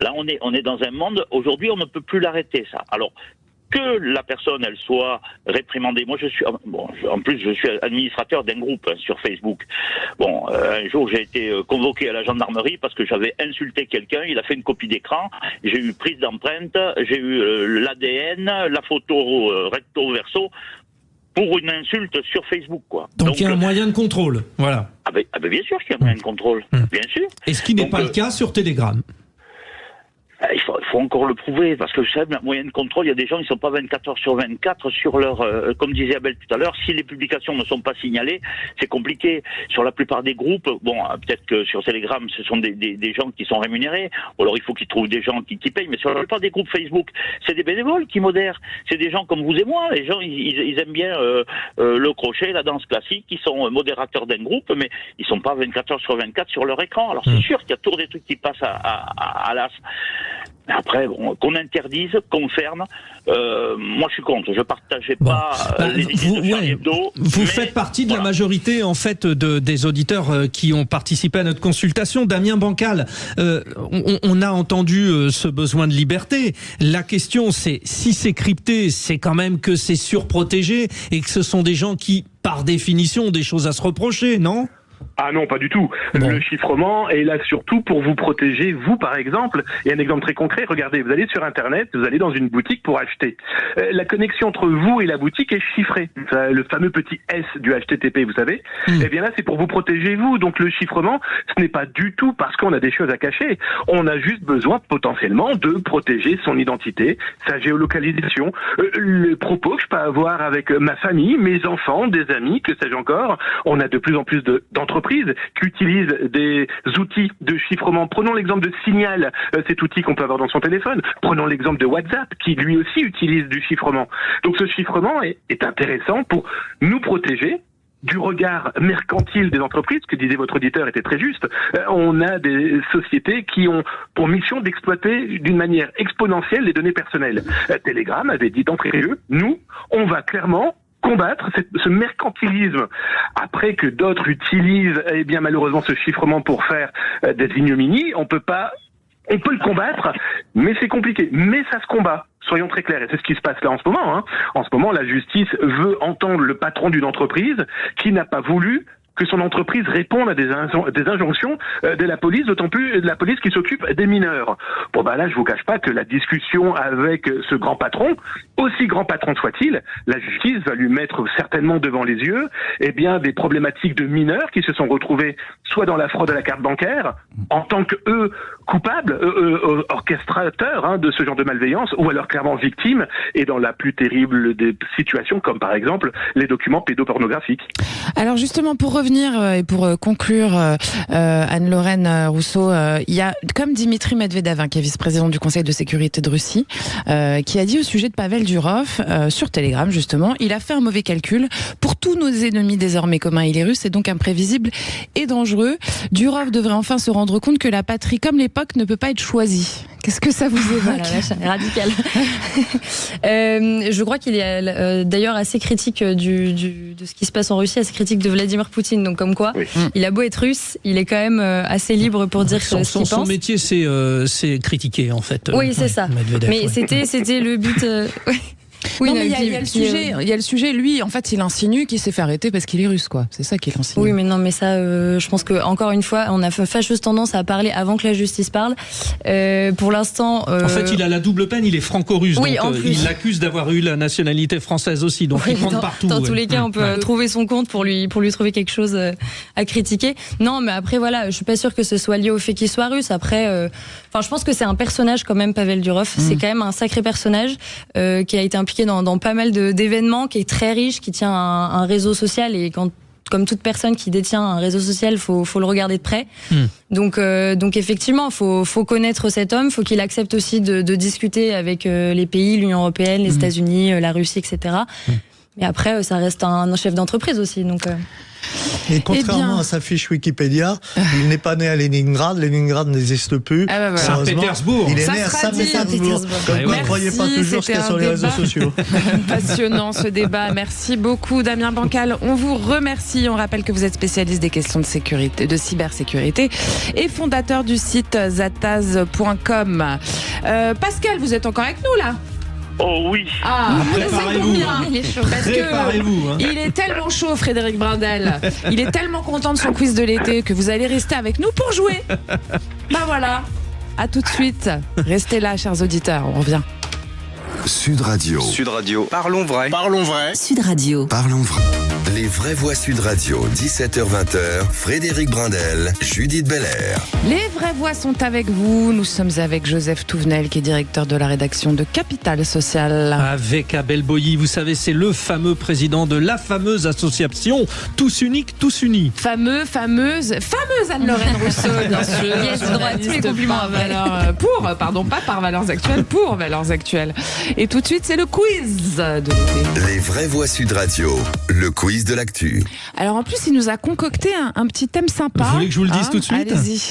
Là, on est dans un monde, aujourd'hui, on ne peut plus l'arrêter, ça. Alors, que la personne, elle soit réprimandée. Moi, en plus, je suis administrateur d'un groupe sur Facebook. Bon, un jour, j'ai été convoqué à la gendarmerie parce que j'avais insulté quelqu'un. Il a fait une copie d'écran. J'ai eu prise d'empreinte. J'ai eu l'ADN, la photo recto verso pour une insulte sur Facebook, quoi. Donc il y a un moyen de contrôle, voilà. Ah ben bien sûr qu'il y a un moyen de contrôle, bien sûr. Et ce qui n'est pas le cas sur Telegram. Il faut encore le prouver, parce que vous savez, moyen de contrôle, il y a des gens qui ne sont pas 24 heures sur 24 sur leur, comme disait Abel tout à l'heure, si les publications ne sont pas signalées, c'est compliqué. Sur la plupart des groupes, bon, peut-être que sur Telegram, ce sont des gens qui sont rémunérés, ou alors il faut qu'ils trouvent des gens qui payent, mais sur la plupart des groupes Facebook, c'est des bénévoles qui modèrent. C'est des gens comme vous et moi, les gens, ils aiment bien le crochet, la danse classique, ils sont modérateurs d'un groupe, mais ils sont pas 24 heures sur 24 sur leur écran. Alors c'est sûr qu'il y a toujours des trucs qui passent à l'as. Après, qu'on interdise, qu'on ferme, moi je suis contre. Je partageais pas les idées de Charlie Hebdo. Vous faites partie de la majorité en fait des auditeurs qui ont participé à notre consultation. Damien Bancal, on a entendu ce besoin de liberté. La question c'est, si c'est crypté, c'est quand même que c'est surprotégé et que ce sont des gens qui, par définition, ont des choses à se reprocher, non ? Ah non, pas du tout. Bon. Le chiffrement est là surtout pour vous protéger, vous par exemple. Et un exemple très concret, regardez, vous allez sur Internet, vous allez dans une boutique pour acheter. La connexion entre vous et la boutique est chiffrée. Le fameux petit S du HTTP, vous savez. Eh bien là, c'est pour vous protéger, vous. Donc le chiffrement, ce n'est pas du tout parce qu'on a des choses à cacher. On a juste besoin potentiellement de protéger son identité, sa géolocalisation, le propos que je peux avoir avec ma famille, mes enfants, des amis, que sais-je encore. On a de plus en plus d'entreprises qui utilisent des outils de chiffrement. Prenons l'exemple de Signal, cet outil qu'on peut avoir dans son téléphone. Prenons l'exemple de WhatsApp, qui lui aussi utilise du chiffrement. Donc ce chiffrement est intéressant pour nous protéger du regard mercantile des entreprises. Ce que disait votre auditeur était très juste. On a des sociétés qui ont pour mission d'exploiter d'une manière exponentielle les données personnelles. Telegram avait dit d'entrée de jeu, nous, on va clairement combattre ce mercantilisme. Après que d'autres utilisent, eh bien malheureusement, ce chiffrement pour faire des ignominies, on peut le combattre, mais c'est compliqué. Mais ça se combat. Soyons très clairs, et c'est ce qui se passe là en ce moment. Hein. En ce moment, la justice veut entendre le patron d'une entreprise qui n'a pas voulu que son entreprise réponde à des injonctions de la police, d'autant plus de la police qui s'occupe des mineurs. Bon là, je vous cache pas que la discussion avec ce grand patron, aussi grand patron soit-il, la justice va lui mettre certainement devant les yeux, des problématiques de mineurs qui se sont retrouvés soit dans la fraude à la carte bancaire, en tant que coupables, orchestrateurs de ce genre de malveillance, ou alors clairement victimes, et dans la plus terrible des situations, comme par exemple les documents pédopornographiques. Alors justement, pour revenir et pour conclure, Anne-Lorraine Rousseau, il y a, comme Dimitri Medvedev, qui est vice-président du Conseil de sécurité de Russie, qui a dit au sujet de Pavel Durov, sur Telegram justement, il a fait un mauvais calcul. Pour tous nos ennemis désormais communs, il est russe et donc imprévisible et dangereux. Durov devrait enfin se rendre compte que la patrie, comme l'époque, ne peut pas être choisie. Qu'est-ce que ça vous évoque? Radical. Je crois qu'il est d'ailleurs assez critique de ce qui se passe en Russie, assez critique de Vladimir Poutine. Donc comme quoi, il a beau être russe, il est quand même assez libre pour dire ce qu'il pense. Son métier, c'est critiquer en fait. Oui, c'est ça. Medvedev, mais c'était le but. Oui, non, mais il y a le sujet. Lui, en fait, il insinue qu'il s'est fait arrêter parce qu'il est russe, quoi. C'est ça qu'il insinue. Oui, mais non, mais ça, je pense que encore une fois, on a fâcheuse tendance à parler avant que la justice parle. Pour l'instant, en fait, il a la double peine. Il est franco-russe. Oui, donc, il l'accuse d'avoir eu la nationalité française aussi. Donc, il prend partout. Dans tous les cas, on peut trouver son compte pour lui trouver quelque chose à critiquer. Non, mais après, voilà, je suis pas sûre que ce soit lié au fait qu'il soit russe. Après, je pense que c'est un personnage quand même, Pavel Durov. C'est quand même un sacré personnage qui a été impliqué dans pas mal d'événements, qui est très riche, qui tient un réseau social, et comme toute personne qui détient un réseau social, faut le regarder de près. Donc effectivement, faut connaître cet homme, faut qu'il accepte aussi de discuter avec les pays, l'Union européenne, les États-Unis, la Russie, etc. Mais après, ça reste un chef d'entreprise aussi. Donc Et contrairement à sa fiche Wikipédia, il n'est pas né à Leningrad. Leningrad n'existe plus. Ah bah voilà. Saint-Pétersbourg. Il est né à Saint-Pétersbourg. Comme quoi, ne croyez pas toujours ce qu'il y a sur les réseaux sociaux. Passionnant ce débat. Merci beaucoup, Damien Bancal. On vous remercie. On rappelle que vous êtes spécialiste des questions de sécurité, de cybersécurité et fondateur du site zataz.com. Pascal, vous êtes encore avec nous là? Oh oui. Ah, préparez-vous. Il est chaud. Parce Préparez-vous, hein. il est tellement chaud, Frédéric Brindel. Il est tellement content de son quiz de l'été que vous allez rester avec nous pour jouer. Bah voilà. À tout de suite. Restez là, chers auditeurs. On revient. Sud Radio. Sud Radio. Parlons vrai. Parlons vrai. Sud Radio. Parlons vrai. Les vraies voix Sud Radio, 17h-20h, Frédéric Brindel, Judith Belair. Les vraies voix sont avec vous. Nous sommes avec Joseph Touvenel, qui est directeur de la rédaction de Capital Social. Avec Abel Boilly, vous savez, c'est le fameux président de la fameuse association Tous Uniques, Tous Unis. Fameuse Anne-Lorraine Rousseau, bien sûr. Yes, droit à tous les compliments. Pas par Valeurs Actuelles, pour Valeurs Actuelles. Et tout de suite, c'est le quiz de l'été. Les vraies voix Sud Radio, le quiz de l'actu. Alors en plus, il nous a concocté un petit thème sympa. Vous voulez que je vous le dise tout de suite? Allez-y.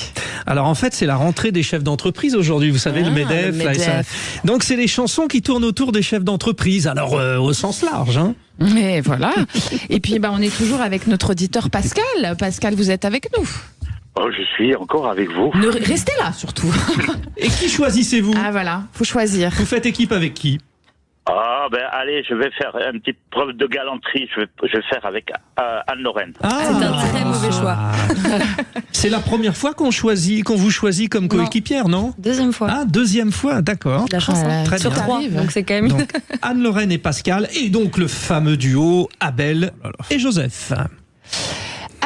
Alors en fait, c'est la rentrée des chefs d'entreprise aujourd'hui, vous savez, le MEDEF. le là, MEDEF. Donc c'est les chansons qui tournent autour des chefs d'entreprise, alors au sens large. Hein. Et voilà. Et puis on est toujours avec notre auditeur Pascal. Pascal, vous êtes avec nous. Oh, je suis encore avec vous. Restez là surtout. Et qui choisissez-vous? Ah voilà, faut choisir. Vous faites équipe avec qui? Ah ben allez, je vais faire une petite preuve de galanterie. Je vais faire avec Anne-Lorraine. C'est un très mauvais choix. C'est la première fois qu'on vous choisit comme coéquipière, non? Deuxième fois. Ah, deuxième fois, d'accord. La chance, Très sur bien. 3, donc c'est quand même... Donc, Anne-Lorraine et Pascal, et donc le fameux duo Abel et Joseph.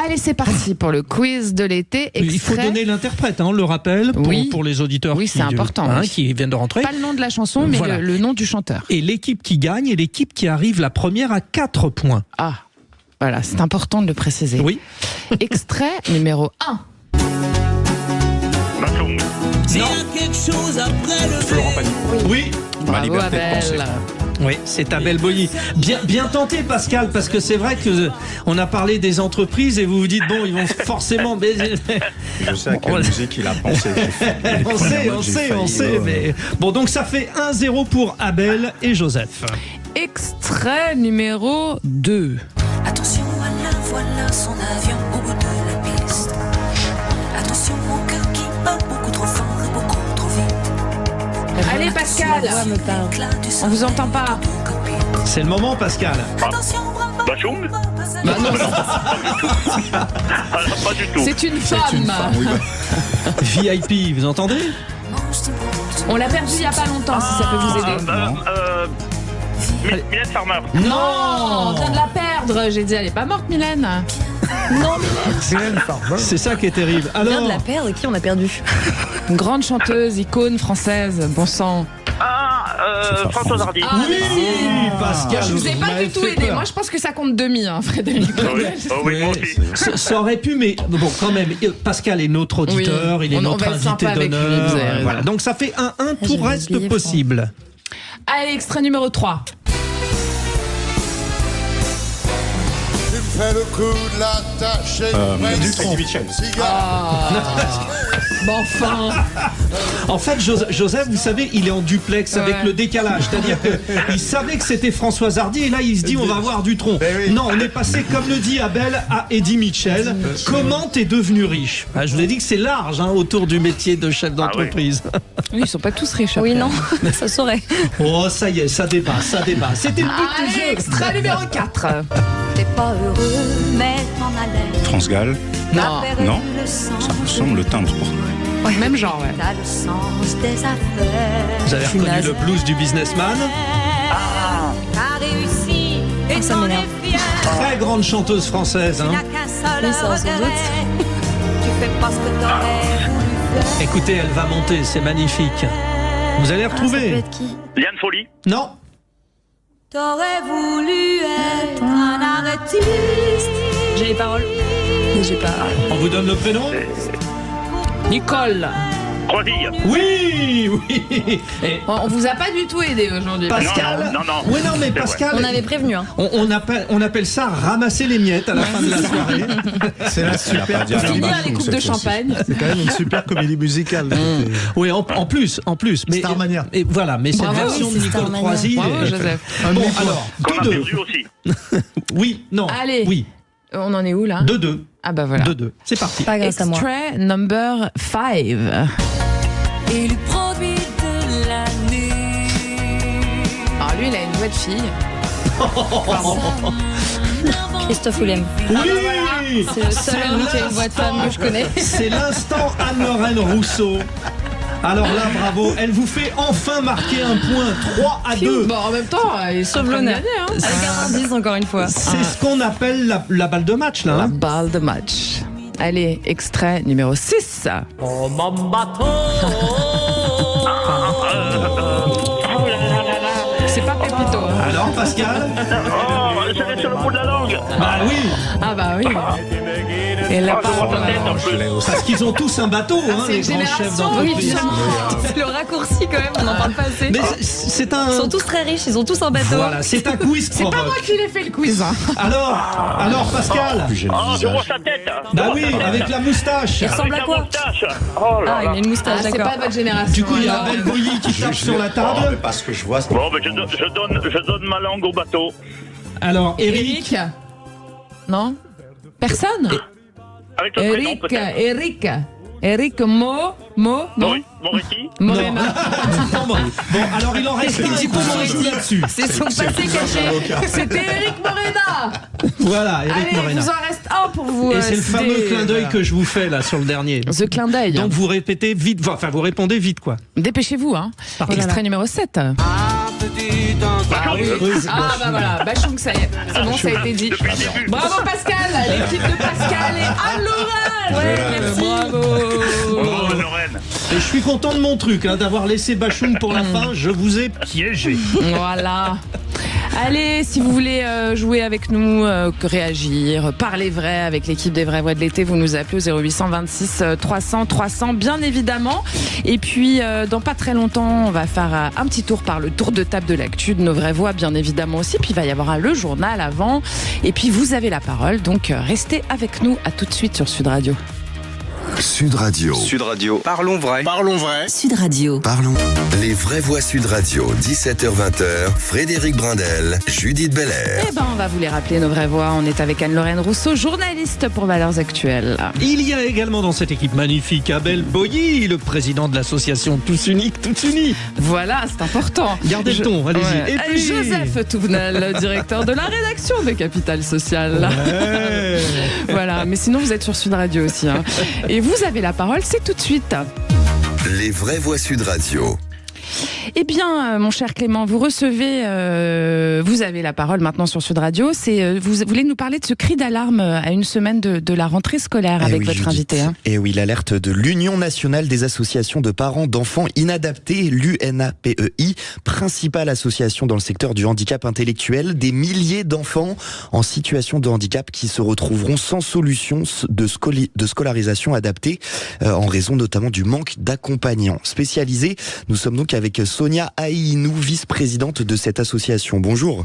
Allez, c'est parti pour le quiz de l'été. Il faut donner l'interprète, on le rappelle, pour les auditeurs c'est important, qui viennent de rentrer. Pas le nom de la chanson, mais Voilà. le nom du chanteur. Et l'équipe qui gagne est l'équipe qui arrive la première à 4 points. Ah, voilà, c'est important de le préciser. Oui. Extrait numéro 1. Florent Pagny. Oui. Ma liberté de penser. Oui, c'est Abel Boilly. Bien tenté, Pascal, parce que c'est vrai que on a parlé des entreprises et vous vous dites bon, ils vont forcément. Je sais à quelle musique il a pensé. On sait, mais bon, donc ça fait 1-0 pour Abel et Joseph. Extrait numéro 2. Attention, voilà son avion au bout de la piste. Attention, mon cœur qui bat beaucoup trop fort et beaucoup trop vite. Allez, Pascal, on vous entend pas. C'est le moment, Pascal. Bachung? Bah non. Alors, pas du tout. C'est une femme. VIP, vous entendez? On l'a perdu il y a pas longtemps, si ça peut vous aider. Mylène Farmer. Non, on vient de la perdre. J'ai dit, elle est pas morte, Mylène. Non, C'est ça qui est terrible. on vient de Alors, la perdre, qui on a perdu? Une grande chanteuse, icône française, bon sang. Françoise Hardy. oui, Pascal. Je vous ai pas m'avez du tout fait aidé. peur. moi je pense que ça compte demi, Frédéric. Oui, moi aussi. Ça aurait pu, mais bon, quand même, Pascal est notre auditeur, Oui, il est on notre va être sympa invité avec lui, d'honneur. vous avez raison. Voilà. Donc ça fait 1-1, tout j'avais reste oublié, possible. Allez, extrait numéro 3. Fais le coup de la tâche et Dutronc. Bon, enfin. En fait, Joseph, vous savez, il est en duplex avec le décalage. C'est-à-dire qu'il savait que c'était Françoise Hardy et là, il se dit, on va voir Dutronc. Non, on est passé, comme le dit Abel, à Eddie Mitchell. Comment t'es devenu riche? Je vous ai dit que c'est large autour du métier de chef d'entreprise. Oui, ils sont pas tous riches. Oui, non, ça saurait. Oh, ça y est, ça dépasse. C'était le but du jeu. Allez, extrait numéro 4. T'es pas heureux, mais t'en as l'air. France Gall. Non. Non, ça ressemble le timbre pourtant. Même genre, ouais. T'as le sens des affaires. Vous avez reconnu naze. le blues du businessman? T'as réussi et ça t'en es m'énerve. fier. Très grande chanteuse française. T'as qu'un seul Oui, ça, sans doute. regret. Tu fais pas ce que t'aurais voulu faire. Écoutez, elle va monter, c'est magnifique. Vous allez Ça peut retrouver? être qui? Liane Folly. Non. T'aurais voulu être un artiste. J'ai les paroles, mais j'ai pas... On vous donne le prénom? Nicole. Croisille. Oui, oui. Et On vous a pas du tout aidé aujourd'hui. Pascal. Non. Oui, non, mais Pascal. On avait prévenu. Hein. On appelle ça ramasser les miettes à la fin de la soirée. C'est la super. Finir les coupes de champagne. C'est quand même une super comédie musicale. Oui, en plus. Mais, Starmania. Et voilà, mais cette Bravo, version de c'est Nicole Starmania. Croisille. Bravo, Joseph. Bon, alors, Qu'on a 2-2. perdu aussi. Oui, non. Allez. Oui, On en est où là 2-2. Ah bah voilà. 2-2. C'est parti. Pas grâce à moi. Extrait number 5. Et le produit de l'année. Alors lui, il a une voix de fille. Christophe Willem. Oui, C'est le seul homme qui a une voix de femme que je connais. C'est l'instant Anne-Lorraine Rousseau. Alors là, bravo, elle vous fait enfin marquer un point, 3-2. Bon, en même temps, il Sauve l'honneur. Hein. Avec un indice encore une fois. C'est ce qu'on appelle la balle de match, là. La Hein. balle de match. Allez, extrait numéro 6. C'est pas Pépito. Hein. Alors, Pascal? Oh, j'arrête sur le bout de la langue. Bah oui. Ah bah oui. Et la Je vois sa tête en plus. Parce qu'ils ont tous un bateau, hein, c'est les une grands chefs génération, d'entreprise. oui, C'est le raccourci quand même, on n'en parle pas assez. Mais c'est un. Ils sont tous très riches, ils ont tous un bateau. Voilà, c'est un quiz C'est pas moi provoque. qui l'ai fait le quiz. Hein. Alors Pascal? Oh, je vois sa tête. Bah oui, avec la moustache. Il ressemble à Avec la quoi? moustache. Oh là Ah, il là. a une moustache, C'est d'accord. pas votre génération. Du coup, il y a alors. Abel Boilly qui tape sur la table. Parce que je vois. Bon, ben je donne ma langue au bateau. Alors, Eric. Non. Personne. Avec le prénom, Eric. peut-être. Eric non. Moretti. Morena. Non, bon, alors il en reste un et on joue là-dessus. C'est son passé caché. C'était Eric Morena. Voilà, Eric Allez, Morena. vous en reste un pour vous. Et c'est le fameux citer. clin d'œil que je vous fais là sur le dernier. The clin d'œil. Donc vous répétez vite, enfin vous répondez vite quoi. Dépêchez-vous, hein. Extrait numéro 7. Ah bah voilà, Bachung, ça y est. C'est bon, ça a été dit. Bravo Pascal, l'équipe de Pascal et Anne-Lorraine. Ouais, merci. Bravo. Lorraine. Et je suis content de mon truc, hein, d'avoir laissé Bachoum pour la fin. Je vous ai piégé. Voilà. Allez, si vous voulez jouer avec nous, réagir, parler vrai avec l'équipe des Vraies Voix de l'été, vous nous appelez au 0826 300 300, bien évidemment. Et puis, dans pas très longtemps, on va faire un petit tour par le tour de table de l'actu de nos Vraies Voix, bien évidemment aussi. Puis, il va y avoir le journal avant. Et puis, vous avez la parole. Donc, restez avec nous. À tout de suite sur Sud Radio. Sud Radio. Sud Radio. Parlons vrai. Parlons vrai. Sud Radio. Parlons. Les vraies voix Sud Radio, 17h-20h, Frédéric Brindel, Judith Belair. Eh ben, on va vous les rappeler, nos vraies voix. On est avec Anne-Lorraine Rousseau, journaliste pour Valeurs Actuelles. Il y a également dans cette équipe magnifique Abel Boilly, le président de l'association Tous Uniques, Tous Unis. Voilà, c'est important. Gardez le ton, allez-y. Ouais. Et puis... Joseph Touvenel, directeur de la rédaction de Capital Social. Ouais. Voilà, mais sinon vous êtes sur Sud Radio aussi. Hein. Et vous avez la parole, c'est tout de suite. Les vraies voix Sud Radio. Eh bien, mon cher Clément, vous recevez, vous avez la parole maintenant sur Sud Radio. Vous voulez nous parler de ce cri d'alarme à une semaine de la rentrée scolaire avec votre Judith. invité. Hein. Et oui, l'alerte de l'Union nationale des associations de parents d'enfants inadaptés, l'UNAPEI, principale association dans le secteur du handicap intellectuel, des milliers d'enfants en situation de handicap qui se retrouveront sans solution de scolarisation adaptée, en raison notamment du manque d'accompagnants spécialisés. Nous sommes donc avec Sonia Aïnou, vice-présidente de cette association. Bonjour.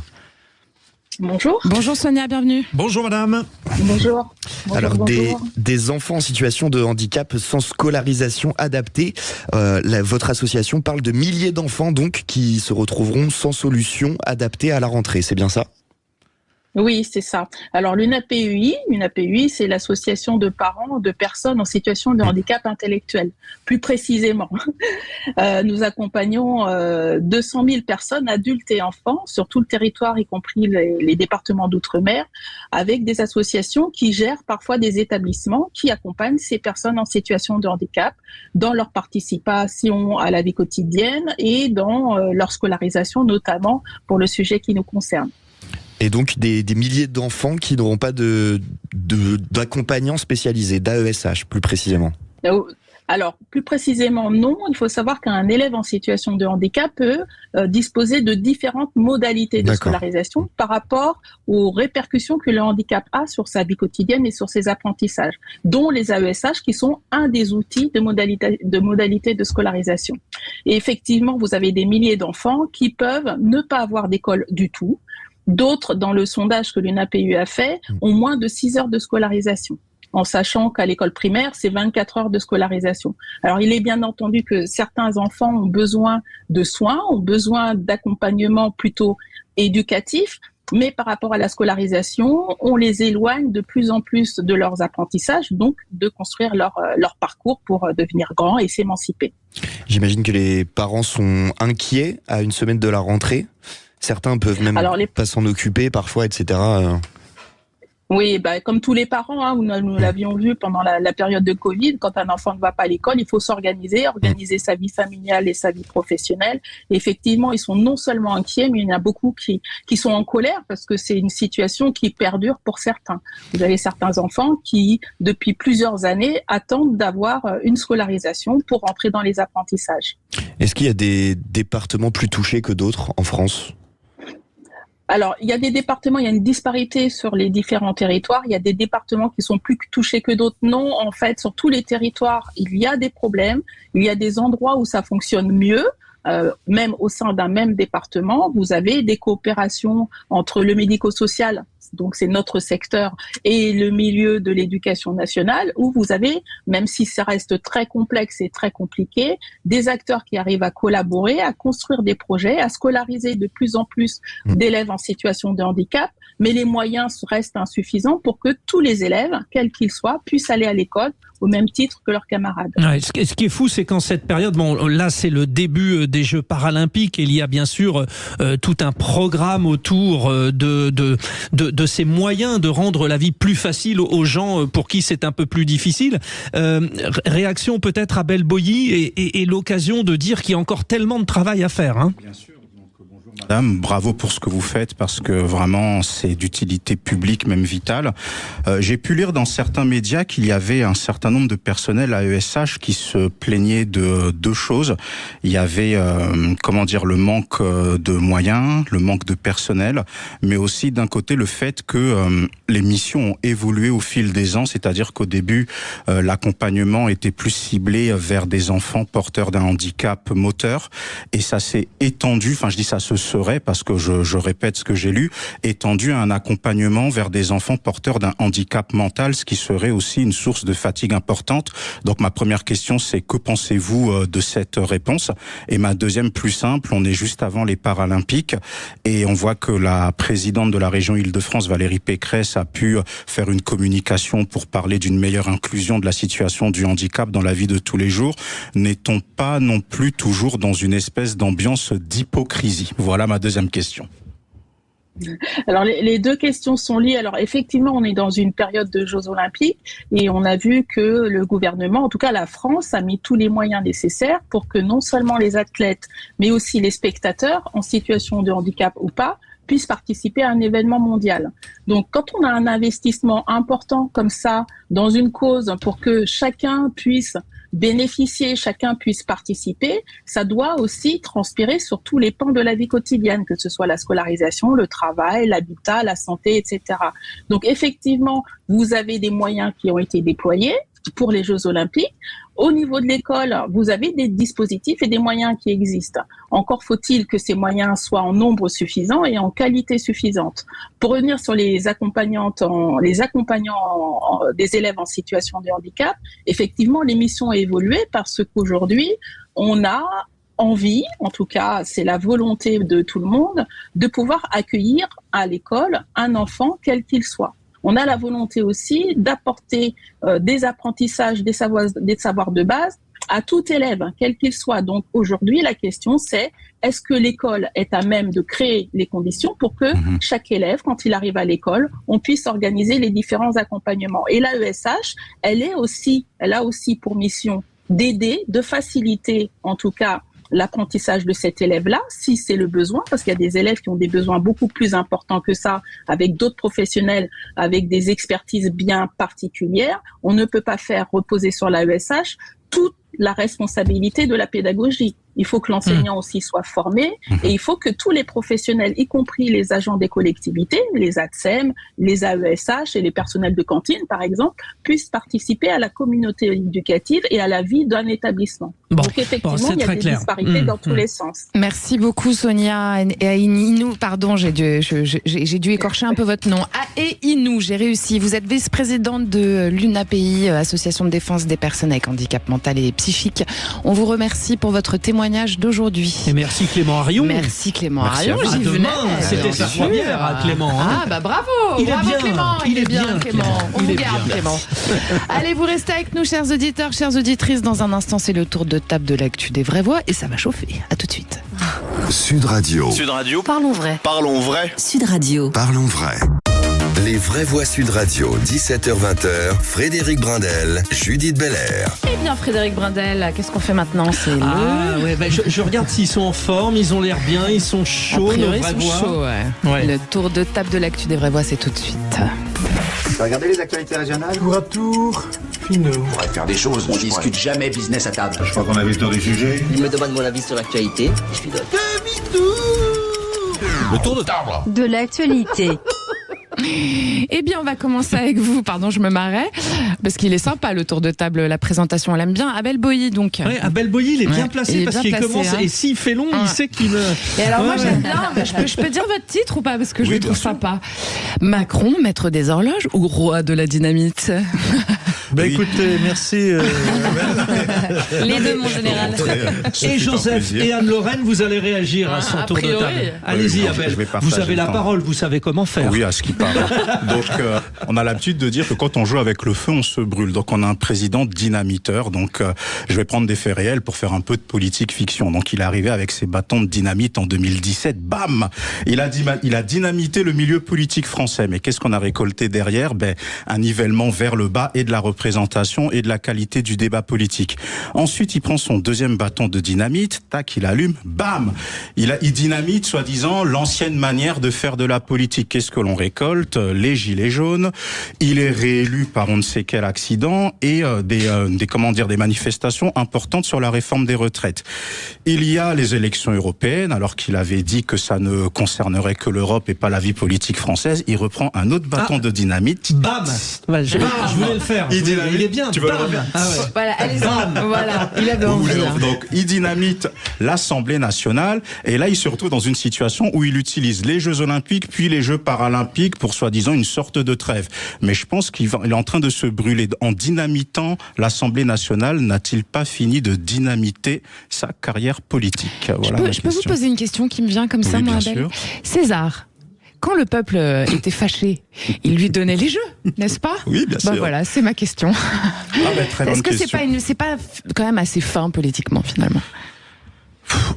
Bonjour. Bonjour Sonia, bienvenue. Bonjour madame. Bonjour. Alors bonjour. des enfants en situation de handicap sans scolarisation adaptée, votre association parle de milliers d'enfants donc qui se retrouveront sans solution adaptée à la rentrée, c'est bien ça ? Oui, c'est ça. Alors l'UNAPEI, c'est l'association de parents de personnes en situation de handicap intellectuel. Plus précisément, nous accompagnons 200 000 personnes, adultes et enfants, sur tout le territoire, y compris les départements d'outre-mer, avec des associations qui gèrent parfois des établissements qui accompagnent ces personnes en situation de handicap dans leur participation à la vie quotidienne et dans leur scolarisation, notamment pour le sujet qui nous concerne. Et donc des milliers d'enfants qui n'auront pas d'accompagnants spécialisés, d'AESH plus précisément. Alors, plus précisément, non. Il faut savoir qu'un élève en situation de handicap peut disposer de différentes modalités de scolarisation par rapport aux répercussions que le handicap a sur sa vie quotidienne et sur ses apprentissages, dont les AESH qui sont un des outils de modalité de scolarisation. Et effectivement, vous avez des milliers d'enfants qui peuvent ne pas avoir d'école du tout. D'autres, dans le sondage que l'UNAPEU a fait, ont moins de 6 heures de scolarisation, en sachant qu'à l'école primaire, c'est 24 heures de scolarisation. Alors, il est bien entendu que certains enfants ont besoin de soins, ont besoin d'accompagnement plutôt éducatif, mais par rapport à la scolarisation, on les éloigne de plus en plus de leurs apprentissages, donc de construire leur parcours pour devenir grands et s'émanciper. J'imagine que les parents sont inquiets à une semaine de la rentrée. Certains peuvent même pas s'en occuper parfois, etc. Oui, comme tous les parents, nous l'avions vu pendant la période de Covid, quand un enfant ne va pas à l'école, il faut s'organiser, organiser sa vie familiale et sa vie professionnelle. Et effectivement, ils sont non seulement inquiets, mais il y en a beaucoup qui sont en colère parce que c'est une situation qui perdure pour certains. Vous avez certains enfants qui, depuis plusieurs années, attendent d'avoir une scolarisation pour entrer dans les apprentissages. Est-ce qu'il y a des départements plus touchés que d'autres en France ? Alors, il y a des départements, il y a une disparité sur les différents territoires. Il y a des départements qui sont plus touchés que d'autres. Non, en fait, sur tous les territoires, il y a des problèmes. Il y a des endroits où ça fonctionne mieux. Même au sein d'un même département, vous avez des coopérations entre le médico-social, donc c'est notre secteur, et le milieu de l'éducation nationale, où vous avez, même si ça reste très complexe et très compliqué, des acteurs qui arrivent à collaborer, à construire des projets, à scolariser de plus en plus d'élèves en situation de handicap, mais les moyens restent insuffisants pour que tous les élèves, quels qu'ils soient, puissent aller à l'école au même titre que leurs camarades. Ouais, ce qui est fou, c'est qu'en cette période, bon, là c'est le début des Jeux paralympiques et il y a bien sûr tout un programme autour de ces moyens de rendre la vie plus facile aux gens pour qui c'est un peu plus difficile. Réaction peut-être à Abel Boilly et l'occasion de dire qu'il y a encore tellement de travail à faire. Hein. Bien sûr. Madame, bravo pour ce que vous faites parce que vraiment c'est d'utilité publique, même vitale. J'ai pu lire dans certains médias qu'il y avait un certain nombre de personnels AESH qui se plaignaient de deux choses. Il y avait le manque de moyens, le manque de personnel, mais aussi d'un côté le fait que les missions ont évolué au fil des ans, c'est-à-dire qu'au début l'accompagnement était plus ciblé vers des enfants porteurs d'un handicap moteur et ça s'est étendu, enfin je dis ça se serait, parce que je répète ce que j'ai lu, étendu à un accompagnement vers des enfants porteurs d'un handicap mental, ce qui serait aussi une source de fatigue importante. Donc ma première question, c'est que pensez-vous de cette réponse? Et ma deuxième, plus simple, on est juste avant les Paralympiques et on voit que la présidente de la région Île-de-France, Valérie Pécresse, a pu faire une communication pour parler d'une meilleure inclusion de la situation du handicap dans la vie de tous les jours. N'est-on pas non plus toujours dans une espèce d'ambiance d'hypocrisie? Voilà ma deuxième question. Alors les deux questions sont liées. Alors effectivement, on est dans une période de Jeux Olympiques et on a vu que le gouvernement, en tout cas la France, a mis tous les moyens nécessaires pour que non seulement les athlètes, mais aussi les spectateurs, en situation de handicap ou pas, puissent participer à un événement mondial. Donc quand on a un investissement important comme ça dans une cause pour que chacun puisse bénéficier, chacun puisse participer, ça doit aussi transpirer sur tous les pans de la vie quotidienne, que ce soit la scolarisation, le travail, l'habitat, la santé, etc. Donc effectivement, vous avez des moyens qui ont été déployés pour les Jeux Olympiques. Au niveau de l'école, vous avez des dispositifs et des moyens qui existent. Encore faut-il que ces moyens soient en nombre suffisant et en qualité suffisante. Pour revenir sur les accompagnants des élèves en situation de handicap, effectivement, les missions ont évolué parce qu'aujourd'hui, on a envie, en tout cas, c'est la volonté de tout le monde, de pouvoir accueillir à l'école un enfant quel qu'il soit. On a la volonté aussi d'apporter des apprentissages, des savoirs de base à tout élève, quel qu'il soit. Donc aujourd'hui, la question c'est, est-ce que l'école est à même de créer les conditions pour que chaque élève, quand il arrive à l'école, on puisse organiser les différents accompagnements. Et l'AESH, elle a aussi pour mission d'aider, de faciliter en tout cas l'apprentissage de cet élève-là, si c'est le besoin, parce qu'il y a des élèves qui ont des besoins beaucoup plus importants que ça, avec d'autres professionnels, avec des expertises bien particulières. On ne peut pas faire reposer sur l'AESH toute la responsabilité de la pédagogie. Il faut que l'enseignant aussi soit formé et il faut que tous les professionnels, y compris les agents des collectivités, les ATSEM, les AESH et les personnels de cantine, par exemple, puissent participer à la communauté éducative et à la vie d'un établissement. Donc effectivement, il y a des disparités dans tous les sens. Merci beaucoup Sonia et Inou. Pardon, j'ai dû écorcher un peu votre nom. Et Inou, j'ai réussi. Vous êtes vice-présidente de l'UNAPI, Association de défense des personnes avec handicap mental et psychique. On vous remercie pour votre témoignage d'aujourd'hui. Et merci Clément Arion. Merci Clément Arion. À demain, c'était sa première, Clément. Ah bah bravo. Il est bien, Clément. Il est bien Clément. On vous garde Clément. Allez, vous restez avec nous, chers auditeurs, chères auditrices. Dans un instant, c'est le tour de table de l'actu des vraies voix et ça va chauffer. À tout de suite. Sud Radio. Sud Radio. Parlons vrai. Parlons vrai. Sud Radio. Parlons vrai. Les vraies voix Sud Radio, 17h-20h, Frédéric Brindel, Judith Belair. Eh bien, Frédéric Brindel, qu'est-ce qu'on fait maintenant? C'est je regarde s'ils sont en forme, ils ont l'air bien, ils sont chauds, nos vraies voix. Chauds, ouais. Le tour de table de l'actu des vraies voix, c'est tout de suite. Tu as regardé les actualités régionales? Tour à tour, finaux. On pourrait faire des choses. On discute jamais business à table. Je crois qu'on a vu le tour du sujet. Il me demande mon avis sur l'actualité et je lui donne. Le tour de table de l'actualité. Eh bien, on va commencer avec vous. Pardon, je me marrais. Parce qu'il est sympa, le tour de table. La présentation, elle aime bien. Abel Boilly, donc. Oui, Abel Boilly, il est bien placé parce qu'il commence. Et s'il fait long, il sait qu'il. Et alors, moi, j'aime bien. Je peux dire votre titre ou pas? Parce que je le trouve sympa. Macron, maître des horloges ou roi de la dynamite? Écoutez, merci. Les deux, mon général. Et Joseph et Anne-Lorraine, vous allez réagir à son tour de table. Allez-y, Abel. Vous avez la parole, vous savez comment faire. Oui, à ce qui paraît. Donc, on a l'habitude de dire que quand on joue avec le feu, on se brûle. Donc, on a un président dynamiteur. Donc, je vais prendre des faits réels pour faire un peu de politique fiction. Donc, il est arrivé avec ses bâtons de dynamite en 2017. Bam! Il a dynamité le milieu politique français. Mais qu'est-ce qu'on a récolté derrière? Un nivellement vers le bas et de la représentation et de la qualité du débat politique. Ensuite, il prend son deuxième bâton de dynamite. Tac, il allume. Bam! Il dynamite, soi-disant, l'ancienne manière de faire de la politique. Qu'est-ce que l'on récolte? Les gilets jaunes. Il est réélu par on ne sait quel accident et des manifestations importantes sur la réforme des retraites. Il y a les élections européennes, alors qu'il avait dit que ça ne concernerait que l'Europe et pas la vie politique française. Il reprend un autre bâton de dynamite. Bam! Je voulais le faire. Il est bien. Tu veux le refaire? Voilà, allez-y. Voilà, il avait envie. Donc, il dynamite l'Assemblée nationale et là, il se retrouve dans une situation où il utilise les Jeux Olympiques puis les Jeux Paralympiques pour soi-disant une sorte de trêve. Mais je pense qu'il est en train de se brûler. En dynamitant l'Assemblée nationale, n'a-t-il pas fini de dynamiter sa carrière politique? Voilà. Je peux vous poser une question qui me vient comme ça, moi, Abel. César, quand le peuple était fâché, il lui donnait les jeux, n'est-ce pas? Oui, bien sûr. Voilà, c'est ma question. Est-ce que c'est pas quand même assez fin politiquement, finalement?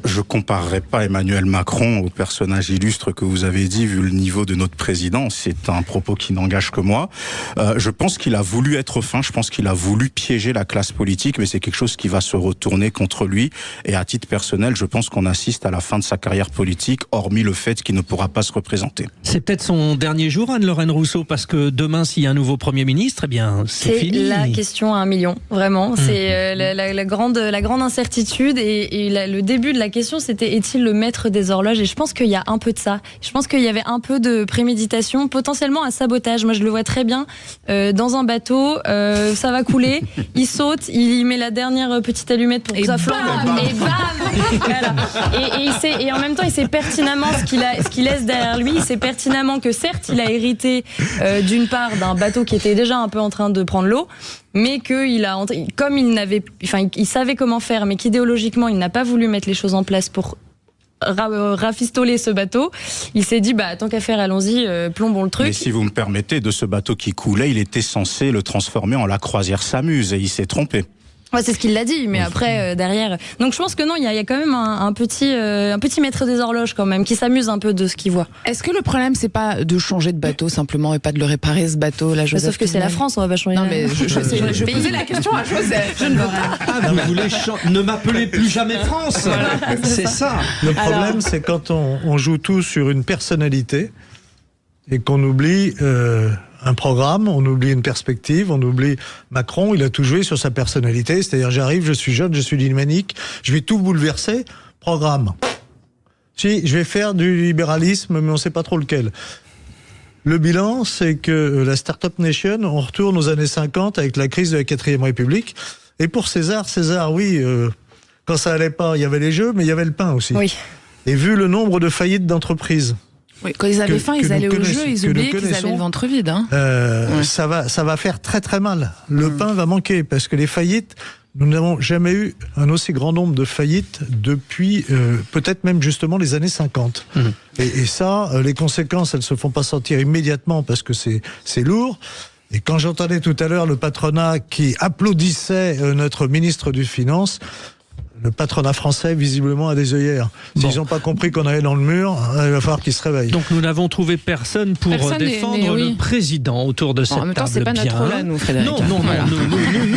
Je comparerai pas Emmanuel Macron au personnage illustre que vous avez dit, vu le niveau de notre président. C'est un propos qui n'engage que moi. Je pense qu'il a voulu être fin, je pense qu'il a voulu piéger la classe politique, mais c'est quelque chose qui va se retourner contre lui. Et à titre personnel, je pense qu'on assiste à la fin de sa carrière politique, hormis le fait qu'il ne pourra pas se représenter. C'est peut-être son dernier jour, Anne-Lorraine Rousseau, parce que demain, s'il y a un nouveau Premier ministre, eh bien, c'est fini. C'est la question à 1 million, vraiment. C'est la grande incertitude et le début de la question, c'était est-il le maître des horloges? Et je pense qu'il y a un peu de ça. Je pense qu'il y avait un peu de préméditation, potentiellement un sabotage. Moi, je le vois très bien dans un bateau, ça va couler, il saute, il met la dernière petite allumette pour que ça flambe, et bam voilà. Et en même temps, il sait pertinemment ce qu'il laisse derrière lui. Il sait pertinemment que certes, il a hérité d'une part d'un bateau qui était déjà un peu en train de prendre l'eau, mais comme il savait comment faire, mais qu'idéologiquement, il n'a pas voulu mettre les choses en place pour rafistoler ce bateau. Il s'est dit, tant qu'à faire, allons-y, plombons le truc. Mais si vous me permettez, de ce bateau qui coulait, il était censé le transformer en la croisière s'amuse et il s'est trompé. Ouais, c'est ce qu'il l'a dit, mais après, derrière... Donc je pense que non, il y a quand même un petit maître des horloges quand même, qui s'amuse un peu de ce qu'il voit. Est-ce que le problème, c'est pas de changer de bateau simplement et pas de le réparer, ce bateau là, Joseph? Sauf que c'est la France, on va pas changer. Non, mais je posais la question à Joseph. Je ne veux pas. Vous voulez ne m'appelez plus jamais France. Voilà. C'est ça. Le problème, c'est quand on joue tout sur une personnalité et qu'on oublie un programme, on oublie une perspective, on oublie Macron, il a tout joué sur sa personnalité, c'est-à-dire j'arrive, je suis jeune, je suis dynamique, je vais tout bouleverser, programme. Si, je vais faire du libéralisme, mais on ne sait pas trop lequel. Le bilan, c'est que la Startup Nation, on retourne aux années 50 avec la crise de la 4e République. Et pour César, oui, quand ça allait pas, il y avait les jeux, mais il y avait le pain aussi. Oui. Et vu le nombre de faillites d'entreprises. Oui, quand ils avaient faim, ils allaient au jeu, ils oubliaient qu'ils avaient le ventre vide. Hein. Ça va faire très très mal. Le pain va manquer parce que les faillites, nous n'avons jamais eu un aussi grand nombre de faillites depuis peut-être même justement les années 50. Et ça, les conséquences, elles se font pas sentir immédiatement parce que c'est lourd. Et quand j'entendais tout à l'heure le patronat qui applaudissait notre ministre des Finances, le patronat français, visiblement, a des œillères. S'ils n'ont pas compris qu'on allait dans le mur, il va falloir qu'ils se réveillent. Donc nous n'avons trouvé personne pour défendre le président autour de cette table. En même temps, c'est pas notre rôle à nous, Frédéric. Non, voilà.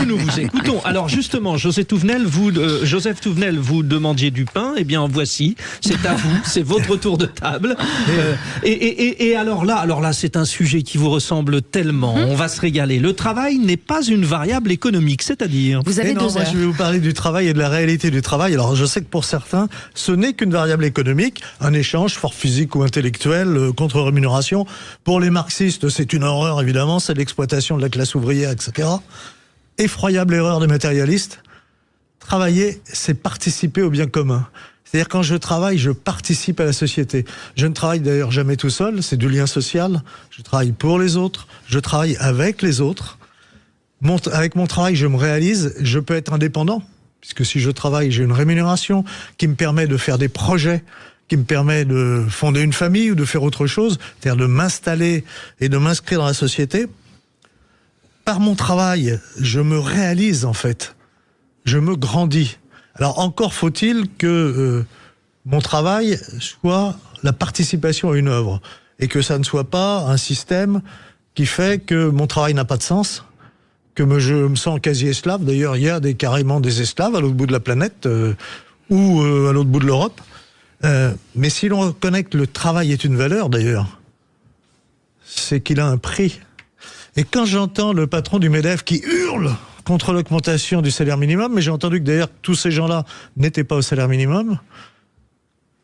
nous vous écoutons. Alors justement, Joseph Touvenel, vous demandiez du pain. Eh bien, voici, c'est à vous, c'est votre tour de table. Et alors là, c'est un sujet qui vous ressemble tellement. On va se régaler. Le travail n'est pas une variable économique, c'est-à-dire. Vous avez 2 heures. Moi, je vais vous parler du travail et de la réalité du travail. Alors, je sais que pour certains, ce n'est qu'une variable économique, un échange, fort physique ou intellectuel, contre rémunération. Pour les marxistes, c'est une horreur, évidemment, c'est l'exploitation de la classe ouvrière, etc. Effroyable erreur des matérialistes. Travailler, c'est participer au bien commun. C'est-à-dire, quand je travaille, je participe à la société. Je ne travaille d'ailleurs jamais tout seul, c'est du lien social. Je travaille pour les autres, je travaille avec les autres. Avec mon travail, je me réalise, je peux être indépendant. Puisque si je travaille, j'ai une rémunération qui me permet de faire des projets, qui me permet de fonder une famille ou de faire autre chose, c'est-à-dire de m'installer et de m'inscrire dans la société. Par mon travail, je me réalise en fait. Je me grandis. Alors encore faut-il que mon travail soit la participation à une œuvre et que ça ne soit pas un système qui fait que mon travail n'a pas de sens, que je me sens quasi esclave. D'ailleurs, il y a carrément des esclaves à l'autre bout de la planète ou à l'autre bout de l'Europe. Mais si l'on reconnaît que le travail est une valeur, d'ailleurs, c'est qu'il a un prix. Et quand j'entends le patron du MEDEF qui hurle contre l'augmentation du salaire minimum, mais j'ai entendu que d'ailleurs tous ces gens-là n'étaient pas au salaire minimum,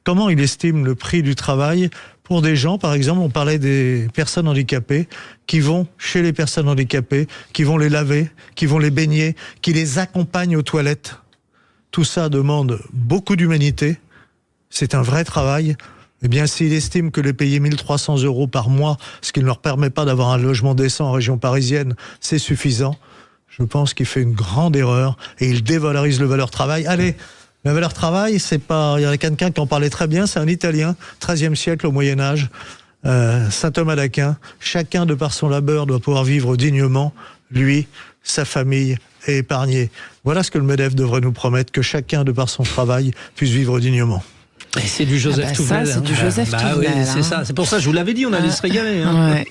comment il estime le prix du travail pour des gens, par exemple, on parlait des personnes handicapées, qui vont chez les personnes handicapées, qui vont les laver, qui vont les baigner, qui les accompagnent aux toilettes. Tout ça demande beaucoup d'humanité. C'est un vrai travail. Eh bien, s'il estime que les payer 1 300 € par mois, ce qui ne leur permet pas d'avoir un logement décent en région parisienne, c'est suffisant, je pense qu'il fait une grande erreur et il dévalorise le valeur travail. Allez, la valeur travail, c'est pas. Il y a quelqu'un qui en parlait très bien, c'est un Italien, 13e siècle au Moyen-Âge, saint Thomas d'Aquin. Chacun, de par son labeur, doit pouvoir vivre dignement. Lui, sa famille est épargnée. Voilà ce que le MEDEF devrait nous promettre, que chacun, de par son travail, puisse vivre dignement. Et c'est du Joseph Touvenel. Ça, c'est du Joseph Touvenel. Oui, c'est ça. C'est pour ça, je vous l'avais dit, on allait se régaler. Ouais.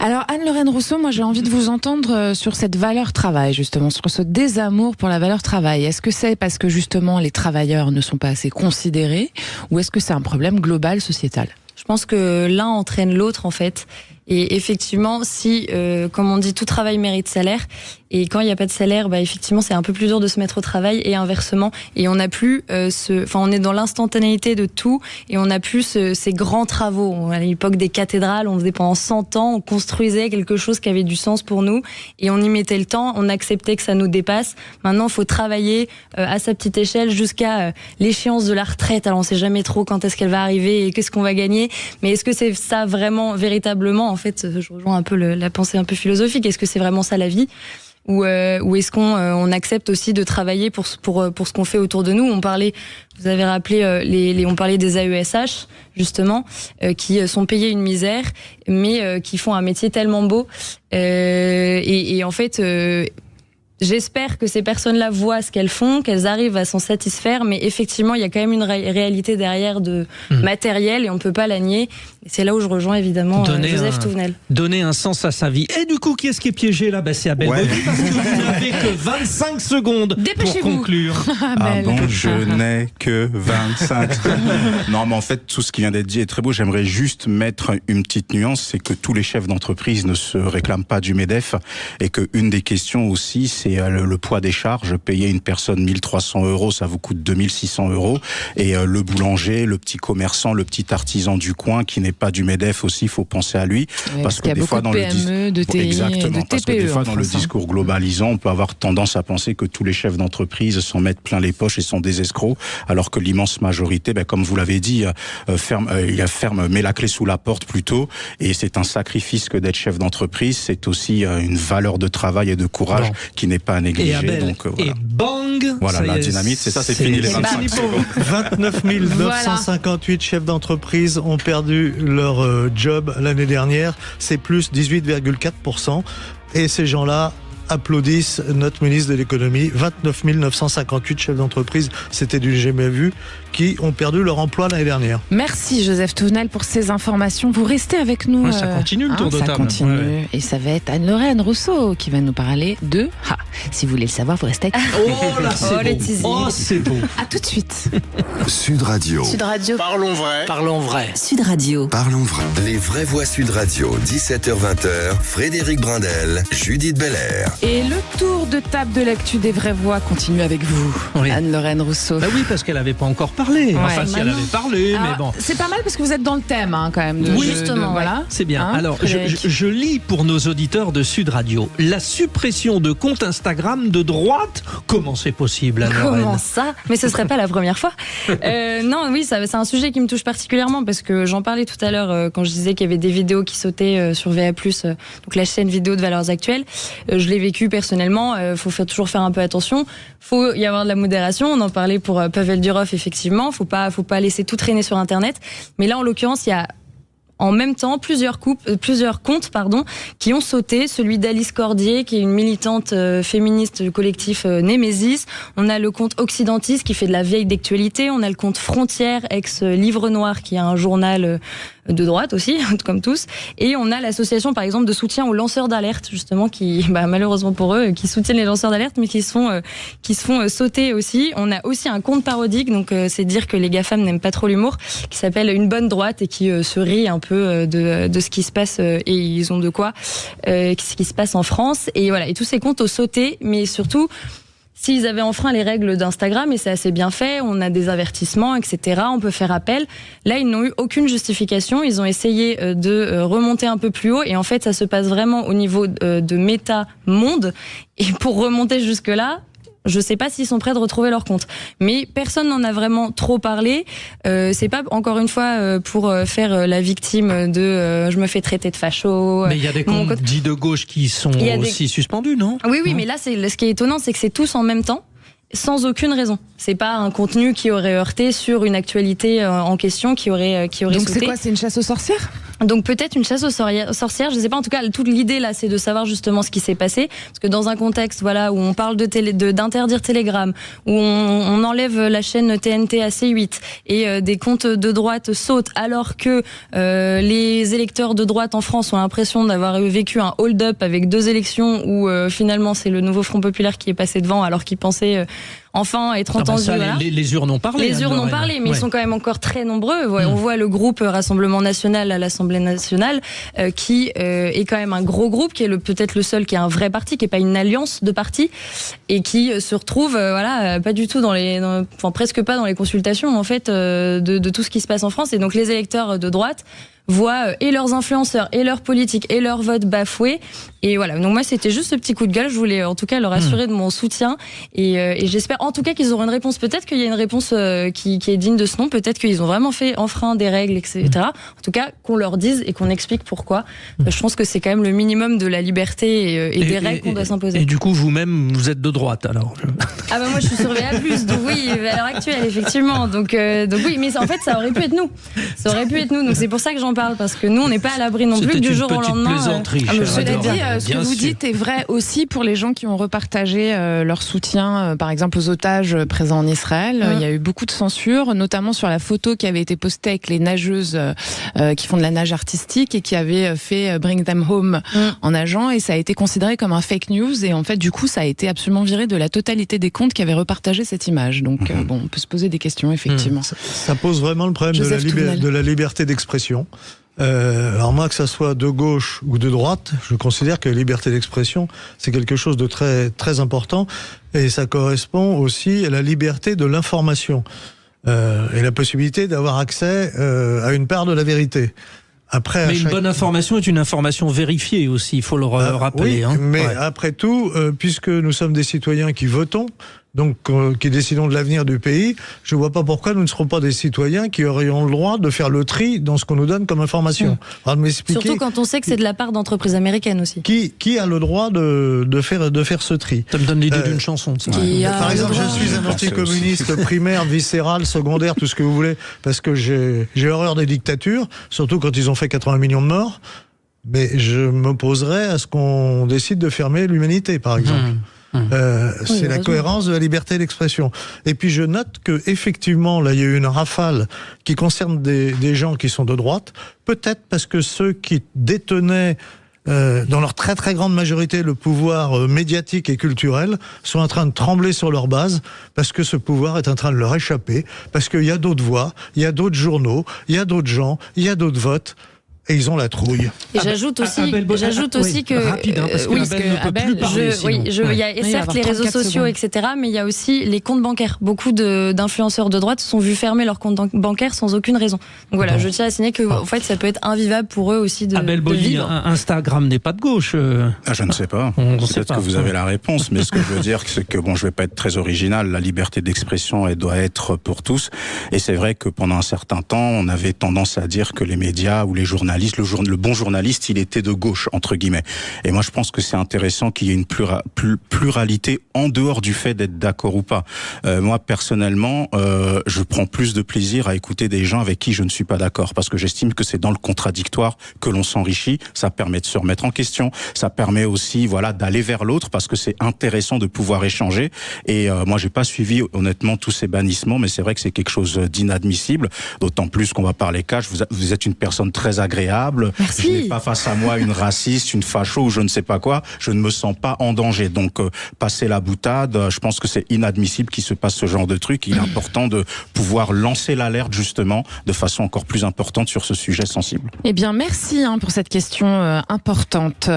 Alors, Anne-Lorraine Rousseau, moi, j'ai envie de vous entendre sur cette valeur travail, justement, sur ce désamour pour la valeur travail. Est-ce que c'est parce que, justement, les travailleurs ne sont pas assez considérés, ou est-ce que c'est un problème global, sociétal ? Je pense que l'un entraîne l'autre, en fait. Et effectivement, si, comme on dit, tout travail mérite salaire, et quand il n'y a pas de salaire, bah effectivement, c'est un peu plus dur de se mettre au travail, et inversement. Et on n'a plus on est dans l'instantanéité de tout, et on n'a plus ces grands travaux. À l'époque des cathédrales, on faisait pendant 100 ans, on construisait quelque chose qui avait du sens pour nous, et on y mettait le temps, on acceptait que ça nous dépasse. Maintenant, il faut travailler à sa petite échelle jusqu'à l'échéance de la retraite. Alors, on ne sait jamais trop quand est-ce qu'elle va arriver et qu'est-ce qu'on va gagner. Mais est-ce que c'est ça vraiment, véritablement, en fait, je rejoins un peu la pensée un peu philosophique. Est-ce que c'est vraiment ça la vie ? Ou est-ce qu'on accepte aussi de travailler pour ce qu'on fait autour de nous ? Vous avez rappelé on parlait des AESH justement, qui sont payés une misère, mais qui font un métier tellement beau. Et en fait, J'espère que ces personnes-là voient ce qu'elles font, qu'elles arrivent à s'en satisfaire, mais effectivement, il y a quand même une réalité derrière de matériel et on ne peut pas la nier. Et c'est là où je rejoins évidemment Joseph Touvenel. Donner un sens à sa vie. Et du coup, qui est-ce qui est piégé là ? C'est Abel Baudy, parce que vous n'avez que 25 secondes pour conclure. Je n'ai que 25. Non, mais en fait, tout ce qui vient d'être dit est très beau. J'aimerais juste mettre une petite nuance, c'est que tous les chefs d'entreprise ne se réclament pas du MEDEF et qu'une des questions aussi, c'est le poids des charges. Payer une personne 1 300 €, ça vous coûte 2 600 €. Et le boulanger, le petit commerçant, le petit artisan du coin qui n'est pas du MEDEF aussi, il faut penser à lui. Oui, parce qu'il y a beaucoup de PME, de TI, exactement, de TPE. Parce que des fois, dans le discours globalisant, on peut avoir tendance à penser que tous les chefs d'entreprise s'en mettent plein les poches et sont des escrocs, alors que l'immense majorité, comme vous l'avez dit, met la clé sous la porte plutôt. Et c'est un sacrifice que d'être chef d'entreprise. C'est aussi une valeur de travail et de courage qui n'est pas à négliger. Et Abel, donc, voilà. et bang, voilà, la dynamite, c'est ça, c'est fini les 25 secondes. 29 958 chefs d'entreprise ont perdu leur job l'année dernière. C'est plus 18,4%. Et ces gens-là applaudissent notre ministre de l'économie. 29 958 chefs d'entreprise, c'était du jamais vu, qui ont perdu leur emploi l'année dernière. Merci Joseph Touvenel pour ces informations. Vous restez avec nous. Ouais, ça continue le tour de table. Ça continue. Et ça va être Anne-Lorraine Rousseau qui va nous parler de... si vous voulez le savoir, vous restez avec nous. Oh là, c'est beau. Oh, c'est beau. À tout de suite. Sud Radio. Sud Radio. Parlons vrai. Parlons vrai. Sud Radio. Parlons vrai. Les vraies voix Sud Radio, 17h-20h, Frédéric Brindel, Judith Belair. Et le tour de table de l'actu des vraies voix continue avec vous, Anne-Lorraine Rousseau. Oui, parce qu'elle n'avait pas encore parlé. Enfin, si elle avait parlé, mais bon. C'est pas mal parce que vous êtes dans le thème, quand même. Justement, voilà. C'est bien. Alors, je lis pour nos auditeurs de Sud Radio. La suppression de comptes Instagram de droite, comment c'est possible, Anne-Lorraine ? Comment ça ? Mais ce serait pas la première fois. Non, oui, c'est un sujet qui me touche particulièrement parce que j'en parlais tout à l'heure quand je disais qu'il y avait des vidéos qui sautaient sur VA+, donc la chaîne vidéo de Valeurs Actuelles. Je l'ai vécu personnellement. Faut toujours faire un peu attention. Faut y avoir de la modération. On en parlait pour Pavel Durov, effectivement. Faut pas laisser tout traîner sur Internet. Mais là, en l'occurrence, il y a en même temps plusieurs comptes qui ont sauté. Celui d'Alice Cordier, qui est une militante féministe du collectif Némésis. On a le compte Occidentis, qui fait de la vieille d'actualité. On a le compte Frontières, ex-Livre Noir, qui a un journal de droite aussi, comme tous. Et on a l'association, par exemple, de soutien aux lanceurs d'alerte, justement, qui, malheureusement pour eux, qui soutiennent les lanceurs d'alerte, mais qui se font sauter aussi. On a aussi un compte parodique, donc c'est dire que les GAFAM n'aiment pas trop l'humour, qui s'appelle Une Bonne Droite et qui se rit un peu de ce qui se passe, et ils ont de quoi, ce qui se passe en France. Et voilà, et tous ces comptes ont sauté, mais surtout... S'ils avaient enfreint les règles d'Instagram, et c'est assez bien fait, on a des avertissements, etc., on peut faire appel. Là, ils n'ont eu aucune justification. Ils ont essayé de remonter un peu plus haut. Et en fait, ça se passe vraiment au niveau de méta-monde. Et pour remonter jusque-là, je sais pas s'ils sont prêts de retrouver leur compte. Mais personne n'en a vraiment trop parlé. C'est pas, encore une fois, pour faire la victime de je me fais traiter de facho. Mais il y a des comptes dits de gauche qui sont aussi suspendus, non ? Oui, mais là, ce qui est étonnant, c'est que c'est tous en même temps, sans aucune raison. C'est pas un contenu qui aurait heurté sur une actualité en question, qui aurait Donc sauté. c'est quoi ? C'est une chasse aux sorcières ? Donc peut-être une chasse aux sorcières, je sais pas. En tout cas, toute l'idée là, c'est de savoir justement ce qui s'est passé, parce que dans un contexte, voilà, où on parle d'interdire Telegram, où on enlève la chaîne TNT à C8 et des comptes de droite sautent, alors que les électeurs de droite en France ont l'impression d'avoir vécu un hold-up avec 2 élections où finalement c'est le nouveau Front Populaire qui est passé devant, alors qu'ils pensaient enfin être entendus. Voilà. Les urnes ont parlé. Les urnes ont parlé, mais ils sont quand même encore très nombreux. On voit le groupe Rassemblement National à l'Assemblée nationale qui est quand même un gros groupe, qui est peut-être le seul qui est un vrai parti, qui est pas une alliance de partis, et qui se retrouve pas du tout presque pas dans les consultations en fait de tout ce qui se passe en France. Et donc les électeurs de droite voient et leurs influenceurs et leurs politiques et leurs votes bafoués. Et voilà, donc moi c'était juste ce petit coup de gueule, je voulais en tout cas leur assurer de mon soutien, et j'espère en tout cas qu'ils auront une réponse. Peut-être qu'il y a une réponse qui est digne de ce nom, peut-être qu'ils ont vraiment fait enfreint des règles, etc. En tout cas qu'on leur dise et qu'on explique pourquoi. Je pense que c'est quand même le minimum de la liberté et des règles qu'on doit s'imposer. Et du coup vous-même vous êtes de droite alors? Moi je suis sur VA+, donc oui, à l'heure actuelle effectivement, donc oui, mais en fait ça aurait pu être nous, donc c'est pour ça que j'en parle, parce que nous, on n'est pas à l'abri non plus du jour au lendemain. Cela dit, ce que vous dites est vrai aussi pour les gens qui ont repartagé leur soutien, par exemple aux otages présents en Israël. Il y a eu beaucoup de censure, notamment sur la photo qui avait été postée avec les nageuses qui font de la nage artistique et qui avaient fait Bring Them Home en nageant, et ça a été considéré comme un fake news, et en fait du coup ça a été absolument viré de la totalité des comptes qui avaient repartagé cette image. Donc bon, on peut se poser des questions effectivement. Ça pose vraiment le problème de la liberté d'expression. Alors moi, que ça soit de gauche ou de droite, je considère que la liberté d'expression, c'est quelque chose de très, très important, et ça correspond aussi à la liberté de l'information, et la possibilité d'avoir accès à une part de la vérité. Après, mais une bonne information est une information vérifiée aussi, il faut le rappeler. Oui, mais après tout, puisque nous sommes des citoyens qui votons, donc qui décidons de l'avenir du pays, je ne vois pas pourquoi nous ne serons pas des citoyens qui aurions le droit de faire le tri dans ce qu'on nous donne comme information. Alors, de m'expliquer, surtout quand on sait que c'est de la part d'entreprises américaines aussi. Qui a le droit de faire ce tri? Ça me donne l'idée d'une chanson. Par exemple, je suis un anticommuniste primaire, viscéral, secondaire, tout ce que vous voulez, parce que j'ai horreur des dictatures, surtout quand ils ont fait 80 millions de morts, mais je m'opposerais à ce qu'on décide de fermer l'humanité, par exemple. C'est la cohérence de la liberté d'expression. Et puis je note que effectivement, là, il y a eu une rafale qui concerne des gens qui sont de droite, peut-être parce que ceux qui détenaient dans leur très très grande majorité le pouvoir médiatique et culturel sont en train de trembler sur leur base, parce que ce pouvoir est en train de leur échapper, parce qu'il y a d'autres voix, il y a d'autres journaux, il y a d'autres gens, il y a d'autres votes. Et ils ont la trouille. Et j'ajoute aussi que rapide, parce que Abel ne peut plus parler. Il y a certes les réseaux sociaux, etc., mais il y a aussi les comptes bancaires. Beaucoup d'influenceurs de droite se sont vus fermer leurs comptes bancaires sans aucune raison. Donc voilà, je tiens à signaler que en fait, ça peut être invivable pour eux aussi de vivre. Instagram n'est pas de gauche. Je ne sais pas. Peut-être que vous avez la réponse, mais ce que je veux dire, c'est que je vais pas être très original. La liberté d'expression, elle doit être pour tous. Et c'est vrai que pendant un certain temps, on avait tendance à dire que les médias ou les journalistes, le bon journaliste, il était de gauche, entre guillemets. Et moi, je pense que c'est intéressant qu'il y ait une pluralité en dehors du fait d'être d'accord ou pas. Moi, personnellement, je prends plus de plaisir à écouter des gens avec qui je ne suis pas d'accord, parce que j'estime que c'est dans le contradictoire que l'on s'enrichit. Ça permet de se remettre en question. Ça permet aussi, d'aller vers l'autre, parce que c'est intéressant de pouvoir échanger. Et moi, j'ai pas suivi, honnêtement, tous ces bannissements, mais c'est vrai que c'est quelque chose d'inadmissible. D'autant plus qu'on va parler cash. Vous êtes une personne très agréable. Merci. Je n'ai pas face à moi une raciste, une facho ou je ne sais pas quoi. Je ne me sens pas en danger. Donc, passer la boutade, je pense que c'est inadmissible qu'il se passe ce genre de truc. Il est important de pouvoir lancer l'alerte, justement, de façon encore plus importante sur ce sujet sensible. Eh bien, merci pour cette question importante.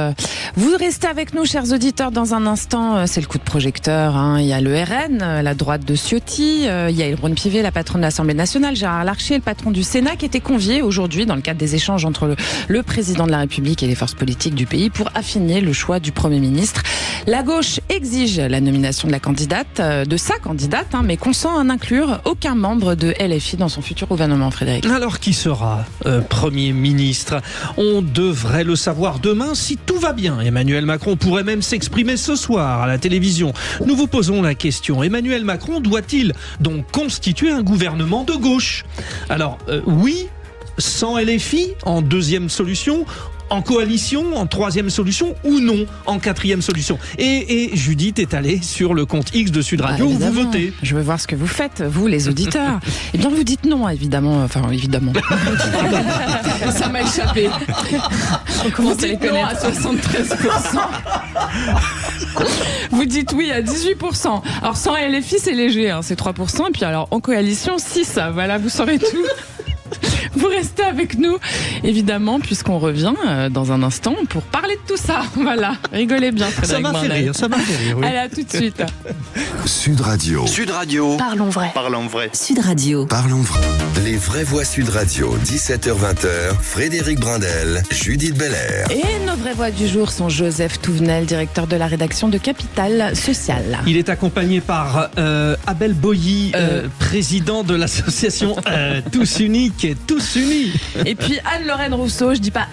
Vous restez avec nous, chers auditeurs, dans un instant. C'est le coup de projecteur. Il y a le RN, la droite de Ciotti. Il y a Élron Pivet, la patronne de l'Assemblée nationale, Gérard Larcher, le patron du Sénat, qui était convié aujourd'hui dans le cadre des échanges entre le président de la République et les forces politiques du pays pour affiner le choix du Premier ministre. La gauche exige la nomination de sa candidate, mais consent à n'inclure aucun membre de LFI dans son futur gouvernement, Frédéric. Alors qui sera Premier ministre? On devrait le savoir demain si tout va bien. Emmanuel Macron pourrait même s'exprimer ce soir à la télévision. Nous vous posons la question. Emmanuel Macron doit-il donc constituer un gouvernement de gauche? Alors oui, sans LFI en deuxième solution, en coalition en troisième solution, ou non en quatrième solution. Et Judith est allée sur le compte X de Sud Radio où vous votez. Je veux voir ce que vous faites, vous les auditeurs. Eh bien vous dites non, évidemment. Enfin évidemment. Ça m'a échappé. On commence à les connaître. À 73%. Vous dites oui à 18%. Alors sans LFI c'est léger, c'est 3%. Et puis alors en coalition 6%. Voilà, vous saurez tout. Vous restez avec nous, évidemment, puisqu'on revient dans un instant pour parler de tout ça. Voilà, rigolez bien, Frédéric Brandel. Ça m'a fait rire, oui. Allez, à tout de suite. Sud Radio. Sud Radio. Parlons vrai. Parlons vrai. Sud Radio. Parlons vrai. Les vraies voix Sud Radio, 17h-20h, Frédéric Brandel, Judith Belair. Et nos vraies voix du jour sont Joseph Touvenel, directeur de la rédaction de Capital Social. Il est accompagné par Abel Boilly, président de l'association Tous Uniques et Tous Unis. Et puis Anne-Lorraine Rousseau, je dis pas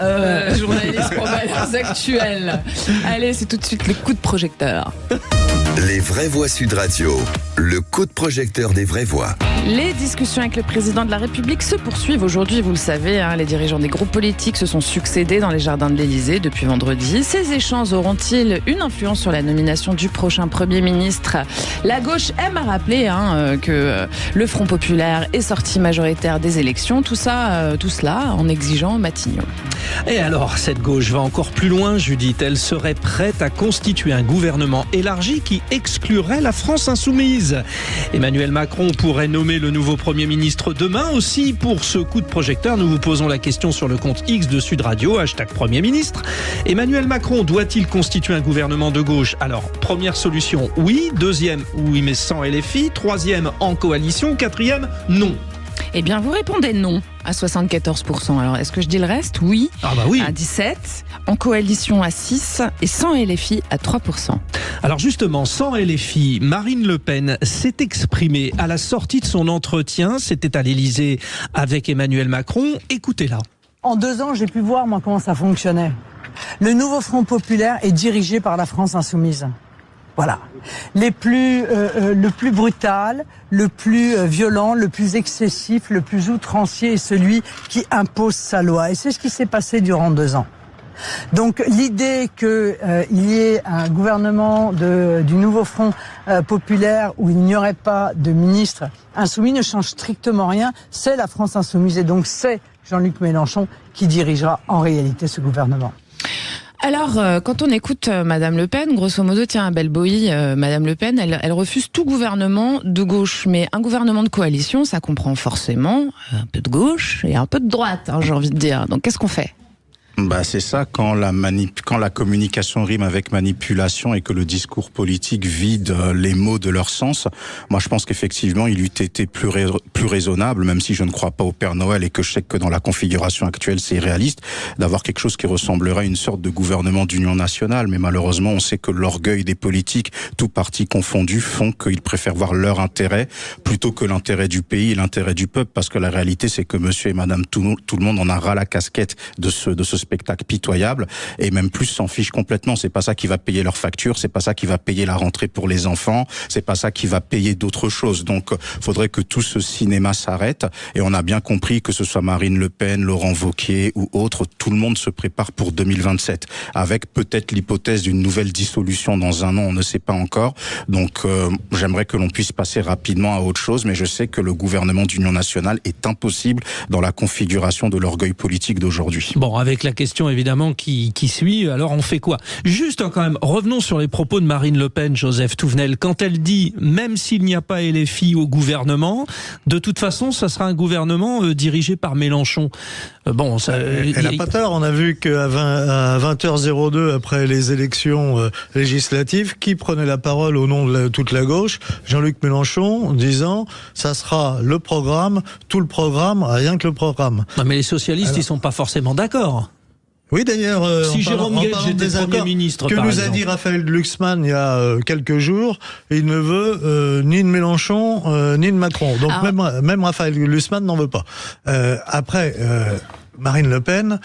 journaliste pour Valeurs Actuelles. Allez, c'est tout de suite le coup de projecteur. Les vraies voix Sud Radio, le coup de projecteur des vraies voix. Les discussions avec le président de la République se poursuivent aujourd'hui, vous le savez. Les dirigeants des groupes politiques se sont succédés dans les jardins de l'Élysée depuis vendredi. Ces échanges auront-ils une influence sur la nomination du prochain Premier ministre ? La gauche aime à rappeler que le Front populaire est sorti majoritaire des élections. Tout cela en exigeant Matignon. Et alors, cette gauche va encore plus loin, Judith. Elle serait prête à constituer un gouvernement élargi qui exclurait la France insoumise. Emmanuel Macron pourrait nommer le nouveau Premier ministre demain. Aussi, pour ce coup de projecteur, nous vous posons la question sur le compte X de Sud Radio, #Premier ministre. Emmanuel Macron doit-il constituer un gouvernement de gauche ? Alors, première solution, oui. Deuxième, oui, mais sans LFI. Troisième, en coalition. Quatrième, non. Eh bien, vous répondez non à 74%. Alors, est-ce que je dis le reste ? Oui. Ah bah oui. À 17%, en coalition à 6% et sans LFI à 3%. Alors justement, sans LFI, Marine Le Pen s'est exprimée à la sortie de son entretien. C'était à l'Élysée avec Emmanuel Macron. Écoutez-la. En 2 ans, j'ai pu voir, moi, comment ça fonctionnait. Le nouveau Front populaire est dirigé par la France insoumise. Voilà. Le plus brutal, le plus violent, le plus excessif, le plus outrancier est celui qui impose sa loi. Et c'est ce qui s'est passé durant 2 ans. Donc l'idée qu'il y ait un gouvernement du nouveau Front populaire où il n'y aurait pas de ministre insoumis ne change strictement rien. C'est la France insoumise et donc c'est Jean-Luc Mélenchon qui dirigera en réalité ce gouvernement. Alors, quand on écoute Madame Le Pen, grosso modo, tiens, belle boï, Madame Le Pen, elle refuse tout gouvernement de gauche. Mais un gouvernement de coalition, ça comprend forcément un peu de gauche et un peu de droite, j'ai envie de dire. Donc, qu'est-ce qu'on fait ? C'est ça, quand la communication rime avec manipulation et que le discours politique vide les mots de leur sens. Moi, je pense qu'effectivement, il eût été plus raisonnable, même si je ne crois pas au Père Noël et que je sais que dans la configuration actuelle, c'est irréaliste, d'avoir quelque chose qui ressemblerait à une sorte de gouvernement d'union nationale. Mais malheureusement, on sait que l'orgueil des politiques, tout parti confondu, font qu'ils préfèrent voir leur intérêt plutôt que l'intérêt du pays et l'intérêt du peuple. Parce que la réalité, c'est que monsieur et madame tout le monde en a ras la casquette de ce spectacle pitoyable, et même plus s'en fiche complètement. C'est pas ça qui va payer leurs factures, c'est pas ça qui va payer la rentrée pour les enfants, c'est pas ça qui va payer d'autres choses. Donc, faudrait que tout ce cinéma s'arrête, et on a bien compris que ce soit Marine Le Pen, Laurent Wauquiez ou autres, tout le monde se prépare pour 2027, avec peut-être l'hypothèse d'une nouvelle dissolution dans 1 an, on ne sait pas encore. Donc, j'aimerais que l'on puisse passer rapidement à autre chose, mais je sais que le gouvernement d'union nationale est impossible dans la configuration de l'orgueil politique d'aujourd'hui. Bon, avec la question évidemment qui suit, alors on fait quoi ? Juste quand même, revenons sur les propos de Marine Le Pen, Joseph Touvenel, quand elle dit, même s'il n'y a pas LFI au gouvernement, de toute façon, ça sera un gouvernement dirigé par Mélenchon. Bon, ça, elle n'a pas tort, on a vu qu'à 20h02, après les élections législatives, qui prenait la parole au nom de toute la gauche ? Jean-Luc Mélenchon, disant, ça sera le programme, tout le programme, rien que le programme. Non, mais les socialistes, ils sont pas forcément d'accord. Oui, d'ailleurs, si Jérôme Gage était Premier ministre, que nous a dit Raphaël Glucksmann il y a quelques jours, il ne veut ni de Mélenchon ni de Macron. Donc même Raphaël Glucksmann n'en veut pas. Après, Marine Le Pen,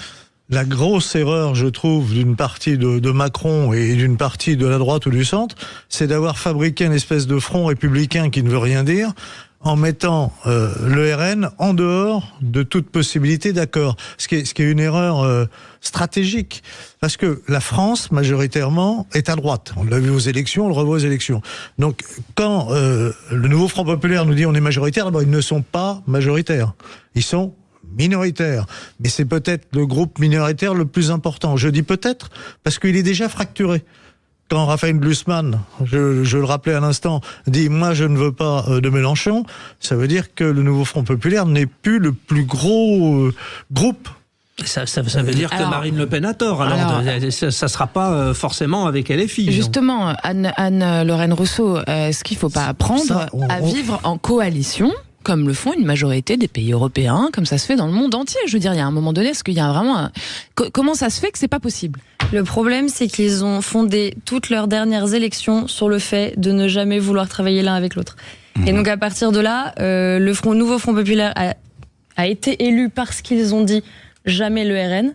la grosse erreur, je trouve, d'une partie de Macron et d'une partie de la droite ou du centre, c'est d'avoir fabriqué une espèce de front républicain qui ne veut rien dire, en mettant le RN en dehors de toute possibilité d'accord. Ce qui est une erreur stratégique. Parce que la France, majoritairement, est à droite. On l'a vu aux élections, on le revoit aux élections. Donc, quand le nouveau Front populaire nous dit on est majoritaire, d'abord, ils ne sont pas majoritaires. Ils sont minoritaires. Mais c'est peut-être le groupe minoritaire le plus important. Je dis peut-être, parce qu'il est déjà fracturé. Quand Raphaël Glucksmann, je le rappelais à l'instant, dit « moi je ne veux pas de Mélenchon », ça veut dire que le nouveau Front populaire n'est plus le plus gros groupe. Ça veut dire que Marine Le Pen a tort. Alors ça ne sera pas forcément avec LFI. Justement, Anne-Lorraine Rousseau, est-ce qu'il ne faut pas apprendre à vivre en coalition comme le font une majorité des pays européens, comme ça se fait dans le monde entier? Je veux dire, il y a un moment donné, est-ce qu'il y a vraiment comment ça se fait que c'est pas possible? Le problème, c'est qu'ils ont fondé toutes leurs dernières élections sur le fait de ne jamais vouloir travailler l'un avec l'autre. Et donc, à partir de là, le nouveau Front populaire a été élu parce qu'ils ont dit jamais le RN.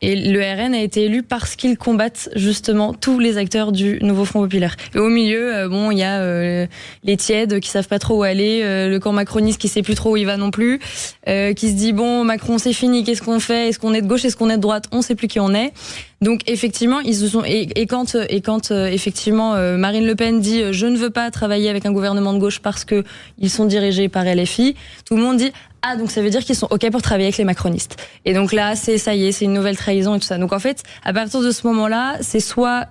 Et le RN a été élu parce qu'ils combattent justement tous les acteurs du nouveau Front Populaire. Et au milieu, il y a les tièdes qui savent pas trop où aller, le camp macroniste qui sait plus trop où il va non plus, qui se dit bon, Macron c'est fini, qu'est-ce qu'on fait ? Est-ce qu'on est de gauche, est-ce qu'on est de droite ? On sait plus qui on est. Donc effectivement, ils se sont et quand effectivement Marine Le Pen dit je ne veux pas travailler avec un gouvernement de gauche parce que ils sont dirigés par LFI, tout le monde dit ah, donc ça veut dire qu'ils sont OK pour travailler avec les macronistes. Et donc là, ça y est, c'est une nouvelle trahison et tout ça. Donc en fait, à partir de ce moment-là, c'est soit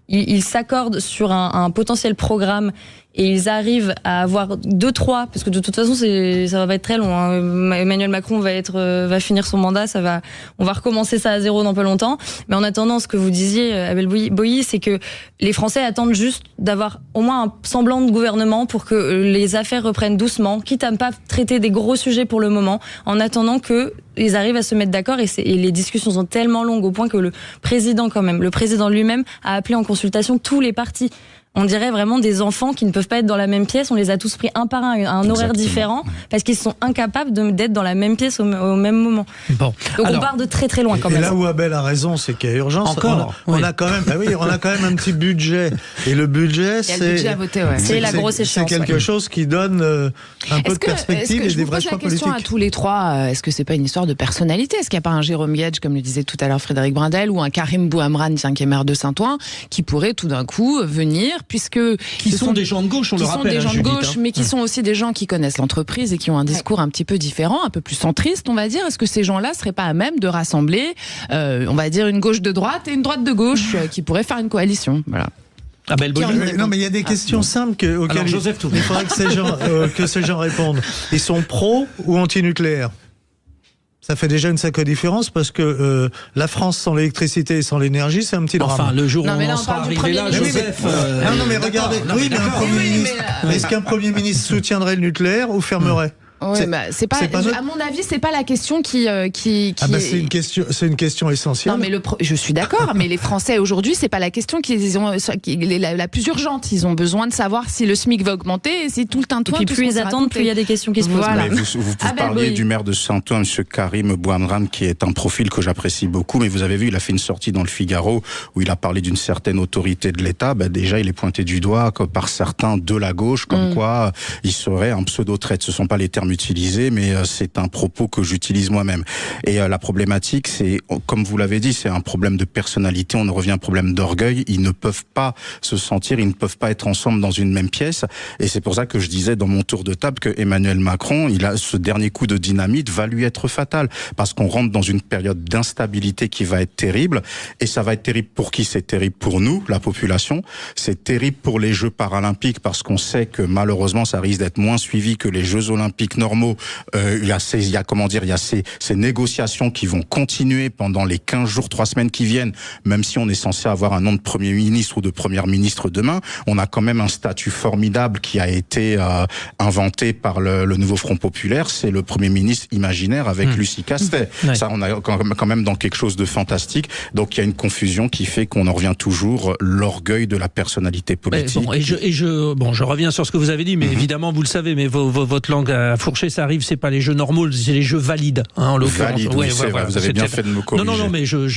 ils s'accordent sur un potentiel programme et ils arrivent à avoir 2-3, parce que de toute façon, ça va pas être très long. Hein. Emmanuel Macron va finir son mandat, on va recommencer ça à zéro dans pas longtemps. Mais en attendant, ce que vous disiez, Abel Boilly, c'est que les Français attendent juste d'avoir au moins un semblant de gouvernement pour que les affaires reprennent doucement, quitte à ne pas traiter des gros sujets pour le moment, en attendant que ils arrivent à se mettre d'accord et les discussions sont tellement longues au point que le président lui-même a appelé en consultation tous les partis. On dirait vraiment des enfants qui ne peuvent pas être dans la même pièce. On les a tous pris un par un à un horaire différent parce qu'ils sont incapables d'être dans la même pièce au même moment. Bon. Donc on part de très très loin quand même. Et là où Abel a raison, c'est qu'il y a urgence. Encore, on a quand même, on a quand même un petit budget. Et le budget, c'est la grosse échéance. C'est quelque chose qui donne un peu de perspective et des vrais choix politiques. Je pose la question à tous les trois. Est-ce que c'est pas une histoire de personnalité ? Est-ce qu'il n'y a pas un Jérôme Guedj, comme le disait tout à l'heure Frédéric Brindel, ou un Karim Bouhamrane, qui est maire de Saint-Ouen, qui pourrait tout d'un coup venir, puisque qui sont des gens de gauche, on le rappelle, qui sont des gens de gauche, mais qui sont aussi des gens qui connaissent l'entreprise et qui ont un discours un petit peu différent, un peu plus centriste, on va dire. Est-ce que ces gens-là seraient pas à même de rassembler, on va dire, une gauche de droite et une droite de gauche qui pourraient faire une coalition ? Voilà. Non, mais il y a des questions simples auxquelles il faudrait que ces gens répondent. Ils sont pro ou anti-nucléaire ? Ça fait déjà une sacrée différence parce que la France sans l'électricité et sans l'énergie, c'est un petit drame. Enfin, le jour où on sera arrivé là, Joseph... Non, mais regardez, mais un Premier ministre... Est-ce qu'un Premier ministre soutiendrait le nucléaire ou fermerait ? Ouais, c'est pas à mon avis, c'est pas la question qui c'est une question essentielle. Non, mais je suis d'accord, mais les Français aujourd'hui, c'est pas la question qui est la plus urgente. Ils ont besoin de savoir si le SMIC va augmenter et si tout le tintouin. Et puis plus ils attendent, plus il y a des questions qui se posent. Voilà. Vous parliez du maire de Saint-Ouen, M. Karim Bouhamrane, qui est un profil que j'apprécie beaucoup, mais vous avez vu, il a fait une sortie dans le Figaro où il a parlé d'une certaine autorité de l'État. Déjà, il est pointé du doigt par certains de la gauche, comme quoi il serait un pseudo-traître. Ce sont pas les termes utilisés, mais c'est un propos que j'utilise moi-même. Et la problématique, c'est, comme vous l'avez dit, c'est un problème de personnalité, on en revient à un problème d'orgueil. Ils ne peuvent pas se sentir, ils ne peuvent pas être ensemble dans une même pièce. Et c'est pour ça que je disais dans mon tour de table que Emmanuel Macron, ce dernier coup de dynamite va lui être fatal. Parce qu'on rentre dans une période d'instabilité qui va être terrible. Et ça va être terrible pour qui ? C'est terrible pour nous, la population. C'est terrible pour les Jeux paralympiques parce qu'on sait que malheureusement, ça risque d'être moins suivi que les Jeux olympiques normaux. Il y a ces négociations qui vont continuer pendant les 15 jours, 3 semaines qui viennent, même si on est censé avoir un nom de Premier ministre ou de Première ministre demain. On a quand même un statut formidable qui a été inventé par le nouveau Front Populaire. C'est le Premier ministre imaginaire avec Lucie Castet. Ça, on a quand même dans quelque chose de fantastique. Donc il y a une confusion qui fait qu'on en revient toujours l'orgueil de la personnalité politique. Je reviens sur ce que vous avez dit, mais évidemment, vous le savez, mais votre langue à fourcher, ça arrive, c'est pas les jeux normaux, c'est les jeux valides, en l'occurrence. Valide, oui, c'est vrai, vous avez bien fait de me corriger. Non, mais je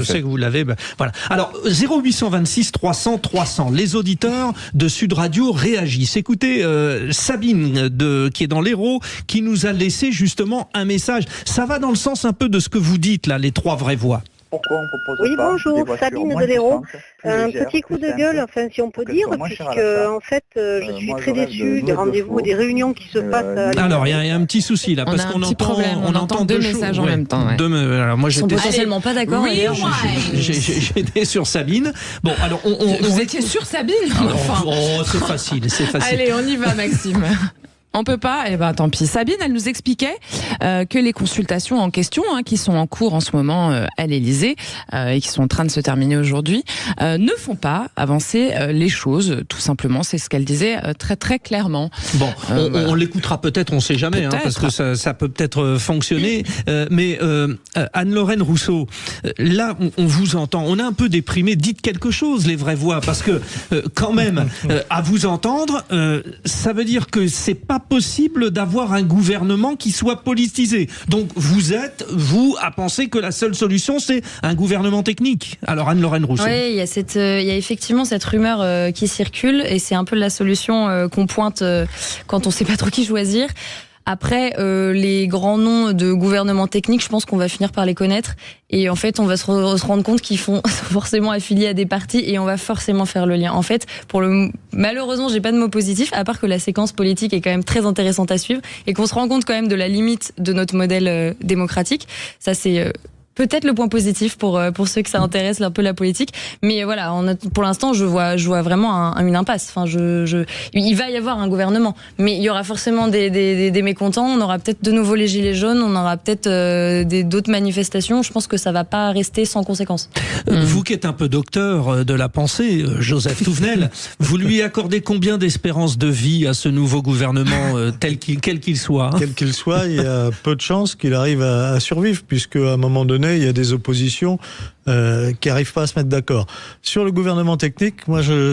sais que vous l'avez. Voilà. Alors, 0826 300 300, les auditeurs de Sud Radio réagissent. Écoutez, Sabine, qui est dans l'Hérault, qui nous a laissé justement un message. Ça va dans le sens un peu de ce que vous dites, là, les trois vraies voix. Pourquoi on propose pas bonjour, Sabine de l'Hérault. Un petit coup de gueule, enfin si on peut dire, puisque en fait je suis très déçue des rendez-vous, des réunions qui se passent. Alors il y a un petit souci là, parce qu'on entend deux messages en même temps. Alors moi j'étais potentiellement pas d'accord. J'étais sur Sabine. Bon alors vous étiez sur Sabine. C'est facile. Allez, on y va, Maxime. On peut pas, tant pis. Sabine, elle nous expliquait que les consultations en question, qui sont en cours en ce moment à l'Élysée et qui sont en train de se terminer aujourd'hui, ne font pas avancer les choses, tout simplement. C'est ce qu'elle disait très très clairement. Bon, on l'écoutera peut-être, on sait jamais, parce que ça peut peut-être fonctionner. Mais Anne-Lorraine Rousseau, là, on vous entend. On est un peu déprimé. Dites quelque chose, les vraies voix, parce que quand même, à vous entendre, ça veut dire que c'est pas pas possible d'avoir un gouvernement qui soit politisé. Donc vous, à penser que la seule solution, c'est un gouvernement technique. Alors Anne-Lorraine Rousseau. Oui, il y a effectivement cette rumeur qui circule, et c'est un peu la solution qu'on pointe quand on ne sait pas trop qui choisir. Après, les grands noms de gouvernements techniques, je pense qu'on va finir par les connaître. Et en fait, on va se rendre compte qu'ils sont forcément affiliés à des partis, et on va forcément faire le lien. En fait, malheureusement, j'ai pas de mot positif, à part que la séquence politique est quand même très intéressante à suivre, et qu'on se rend compte quand même de la limite de notre modèle démocratique. Ça, c'est peut-être le point positif pour ceux que ça intéresse un peu la politique. Mais voilà, pour l'instant, je vois vraiment une impasse. Enfin, il va y avoir un gouvernement, mais il y aura forcément des mécontents. On aura peut-être de nouveau les gilets jaunes, on aura peut-être d'autres manifestations. Je pense que ça va pas rester sans conséquences. Vous qui êtes un peu docteur de la pensée, Joseph Touvenel, vous lui accordez combien d'espérance de vie à ce nouveau gouvernement, quel qu'il soit? Quel qu'il soit, il y a peu de chances qu'il arrive à survivre, puisque à un moment donné, il y a des oppositions qui n'arrivent pas à se mettre d'accord. Sur le gouvernement technique,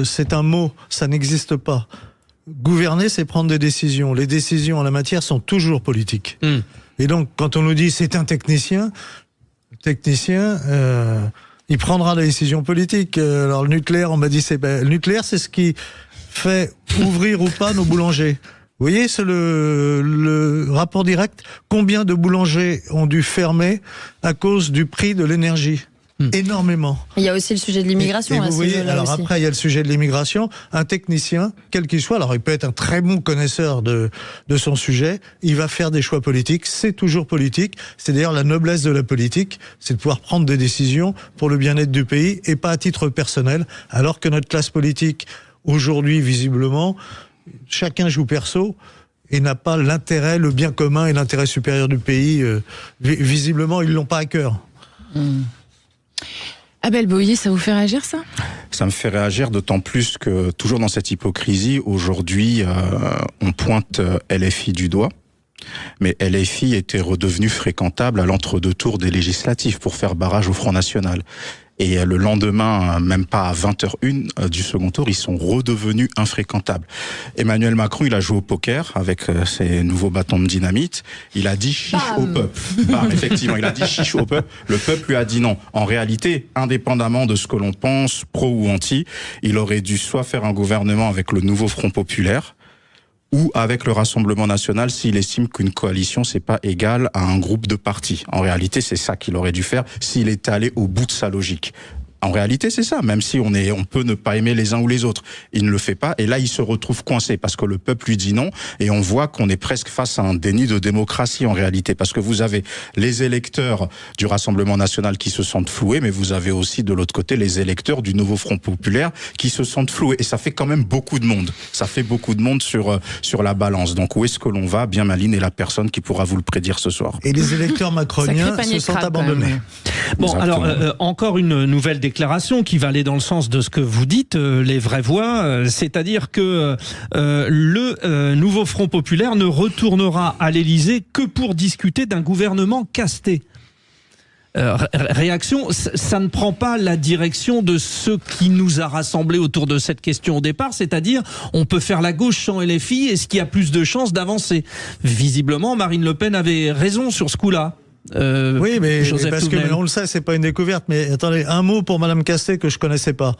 c'est un mot, ça n'existe pas. Gouverner, c'est prendre des décisions. Les décisions en la matière sont toujours politiques. Et donc, quand on nous dit c'est un technicien, il prendra des décisions politiques. Alors le nucléaire, on m'a dit, le nucléaire, c'est ce qui fait ouvrir ou pas nos boulangers. Vous voyez, c'est le rapport direct. Combien de boulangers ont dû fermer à cause du prix de l'énergie? Énormément. Il y a aussi le sujet de l'immigration. Et vous voyez, alors aussi. Après, il y a le sujet de l'immigration. Un technicien, quel qu'il soit, alors il peut être un très bon connaisseur de son sujet, il va faire des choix politiques. C'est toujours politique. C'est d'ailleurs la noblesse de la politique, c'est de pouvoir prendre des décisions pour le bien-être du pays et pas à titre personnel. Alors que notre classe politique, aujourd'hui, visiblement, chacun joue perso et n'a pas l'intérêt, le bien commun et l'intérêt supérieur du pays. Visiblement, ils l'ont pas à cœur. Abel Boyer, ça vous fait réagir, ça? Ça me fait réagir, d'autant plus que, toujours dans cette hypocrisie, aujourd'hui, on pointe LFI du doigt. Mais LFI était redevenu fréquentable à l'entre-deux tours des législatives pour faire barrage au Front National. Et le lendemain, même pas à 20h01 du second tour, ils sont redevenus infréquentables. Emmanuel Macron, il a joué au poker avec ses nouveaux bâtons de dynamite. Il a dit chiche au peuple. Effectivement, il a dit chiche au peuple. Le peuple lui a dit non. En réalité, indépendamment de ce que l'on pense, pro ou anti, il aurait dû soit faire un gouvernement avec le nouveau Front Populaire, ou avec le Rassemblement National s'il estime qu'une coalition c'est pas égal à un groupe de partis. En réalité, c'est ça qu'il aurait dû faire s'il était allé au bout de sa logique. En réalité, c'est ça, même si on peut ne pas aimer les uns ou les autres. Il ne le fait pas, et là, il se retrouve coincé, parce que le peuple lui dit non, et on voit qu'on est presque face à un déni de démocratie, en réalité, parce que vous avez les électeurs du Rassemblement National qui se sentent floués, mais vous avez aussi, de l'autre côté, les électeurs du nouveau Front Populaire qui se sentent floués, et ça fait quand même beaucoup de monde. Ça fait beaucoup de monde sur la balance. Donc, où est-ce que l'on va? Bien Maline est la personne qui pourra vous le prédire ce soir. Et les électeurs macroniens se sentent abandonnés. Bon, exactement. Alors, encore une nouvelle déclaration qui va aller dans le sens de ce que vous dites, les vraies voix, c'est-à-dire que le nouveau Front Populaire ne retournera à l'Élysée que pour discuter d'un gouvernement casté. Réaction, ça ne prend pas la direction de ce qui nous a rassemblés autour de cette question au départ, c'est-à-dire on peut faire la gauche sans LFI, est-ce qu'il y a plus de chances d'avancer? Visiblement, Marine Le Pen avait raison sur ce coup-là. Oui, mais parce que on le sait, c'est pas une découverte. Mais attendez, un mot pour Madame Castet que je connaissais pas.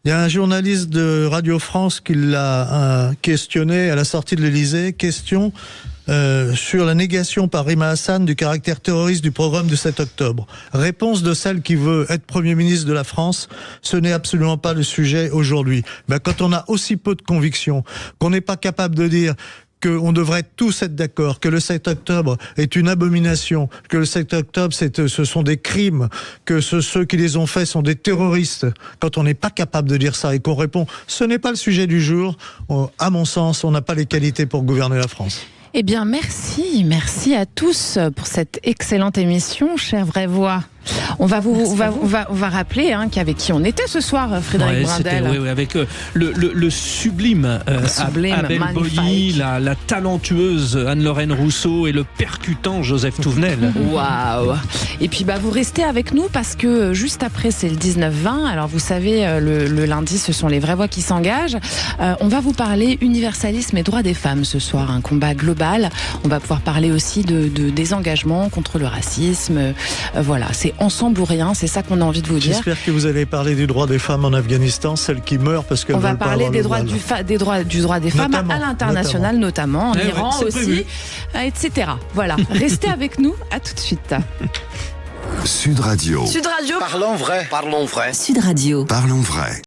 Il y a un journaliste de Radio France qui l'a questionné à la sortie de l'Élysée. Question sur la négation par Rima Hassan du caractère terroriste du programme du 7 octobre. Réponse de celle qui veut être Premier ministre de la France, ce n'est absolument pas le sujet aujourd'hui. Ben, quand on a aussi peu de conviction, qu'on n'est pas capable de dire qu'on devrait tous être d'accord, que le 7 octobre est une abomination, que le 7 octobre ce sont des crimes, que ceux qui les ont faits sont des terroristes. Quand on n'est pas capable de dire ça et qu'on répond « ce n'est pas le sujet du jour », à mon sens, on n'a pas les qualités pour gouverner la France. Eh bien, merci à tous pour cette excellente émission, chère Vraie Voix. On va rappeler qu'avec qui on était ce soir, Frédéric Brindel. Avec le sublime, Abel Boilly, la talentueuse Anne-Lorraine Rousseau et le percutant Joseph Touvenel. Waouh! Et puis vous restez avec nous parce que juste après c'est le 19-20. Alors vous savez, le lundi ce sont les vraies voix qui s'engagent. On va vous parler universalisme et droits des femmes ce soir, un combat global. On va pouvoir parler aussi des engagements contre le racisme. Voilà, c'est ensemble ou rien, c'est ça qu'on a envie de vous dire. J'espère que vous allez parler du droit des femmes en Afghanistan, celles qui meurent parce qu'elles on va veulent pas parler avoir du droit des femmes à l'international, notamment en Iran aussi, etc. Voilà, restez avec nous, à tout de suite. Sud Radio. Sud Radio. Parlons vrai. Parlons vrai. Sud Radio. Parlons vrai.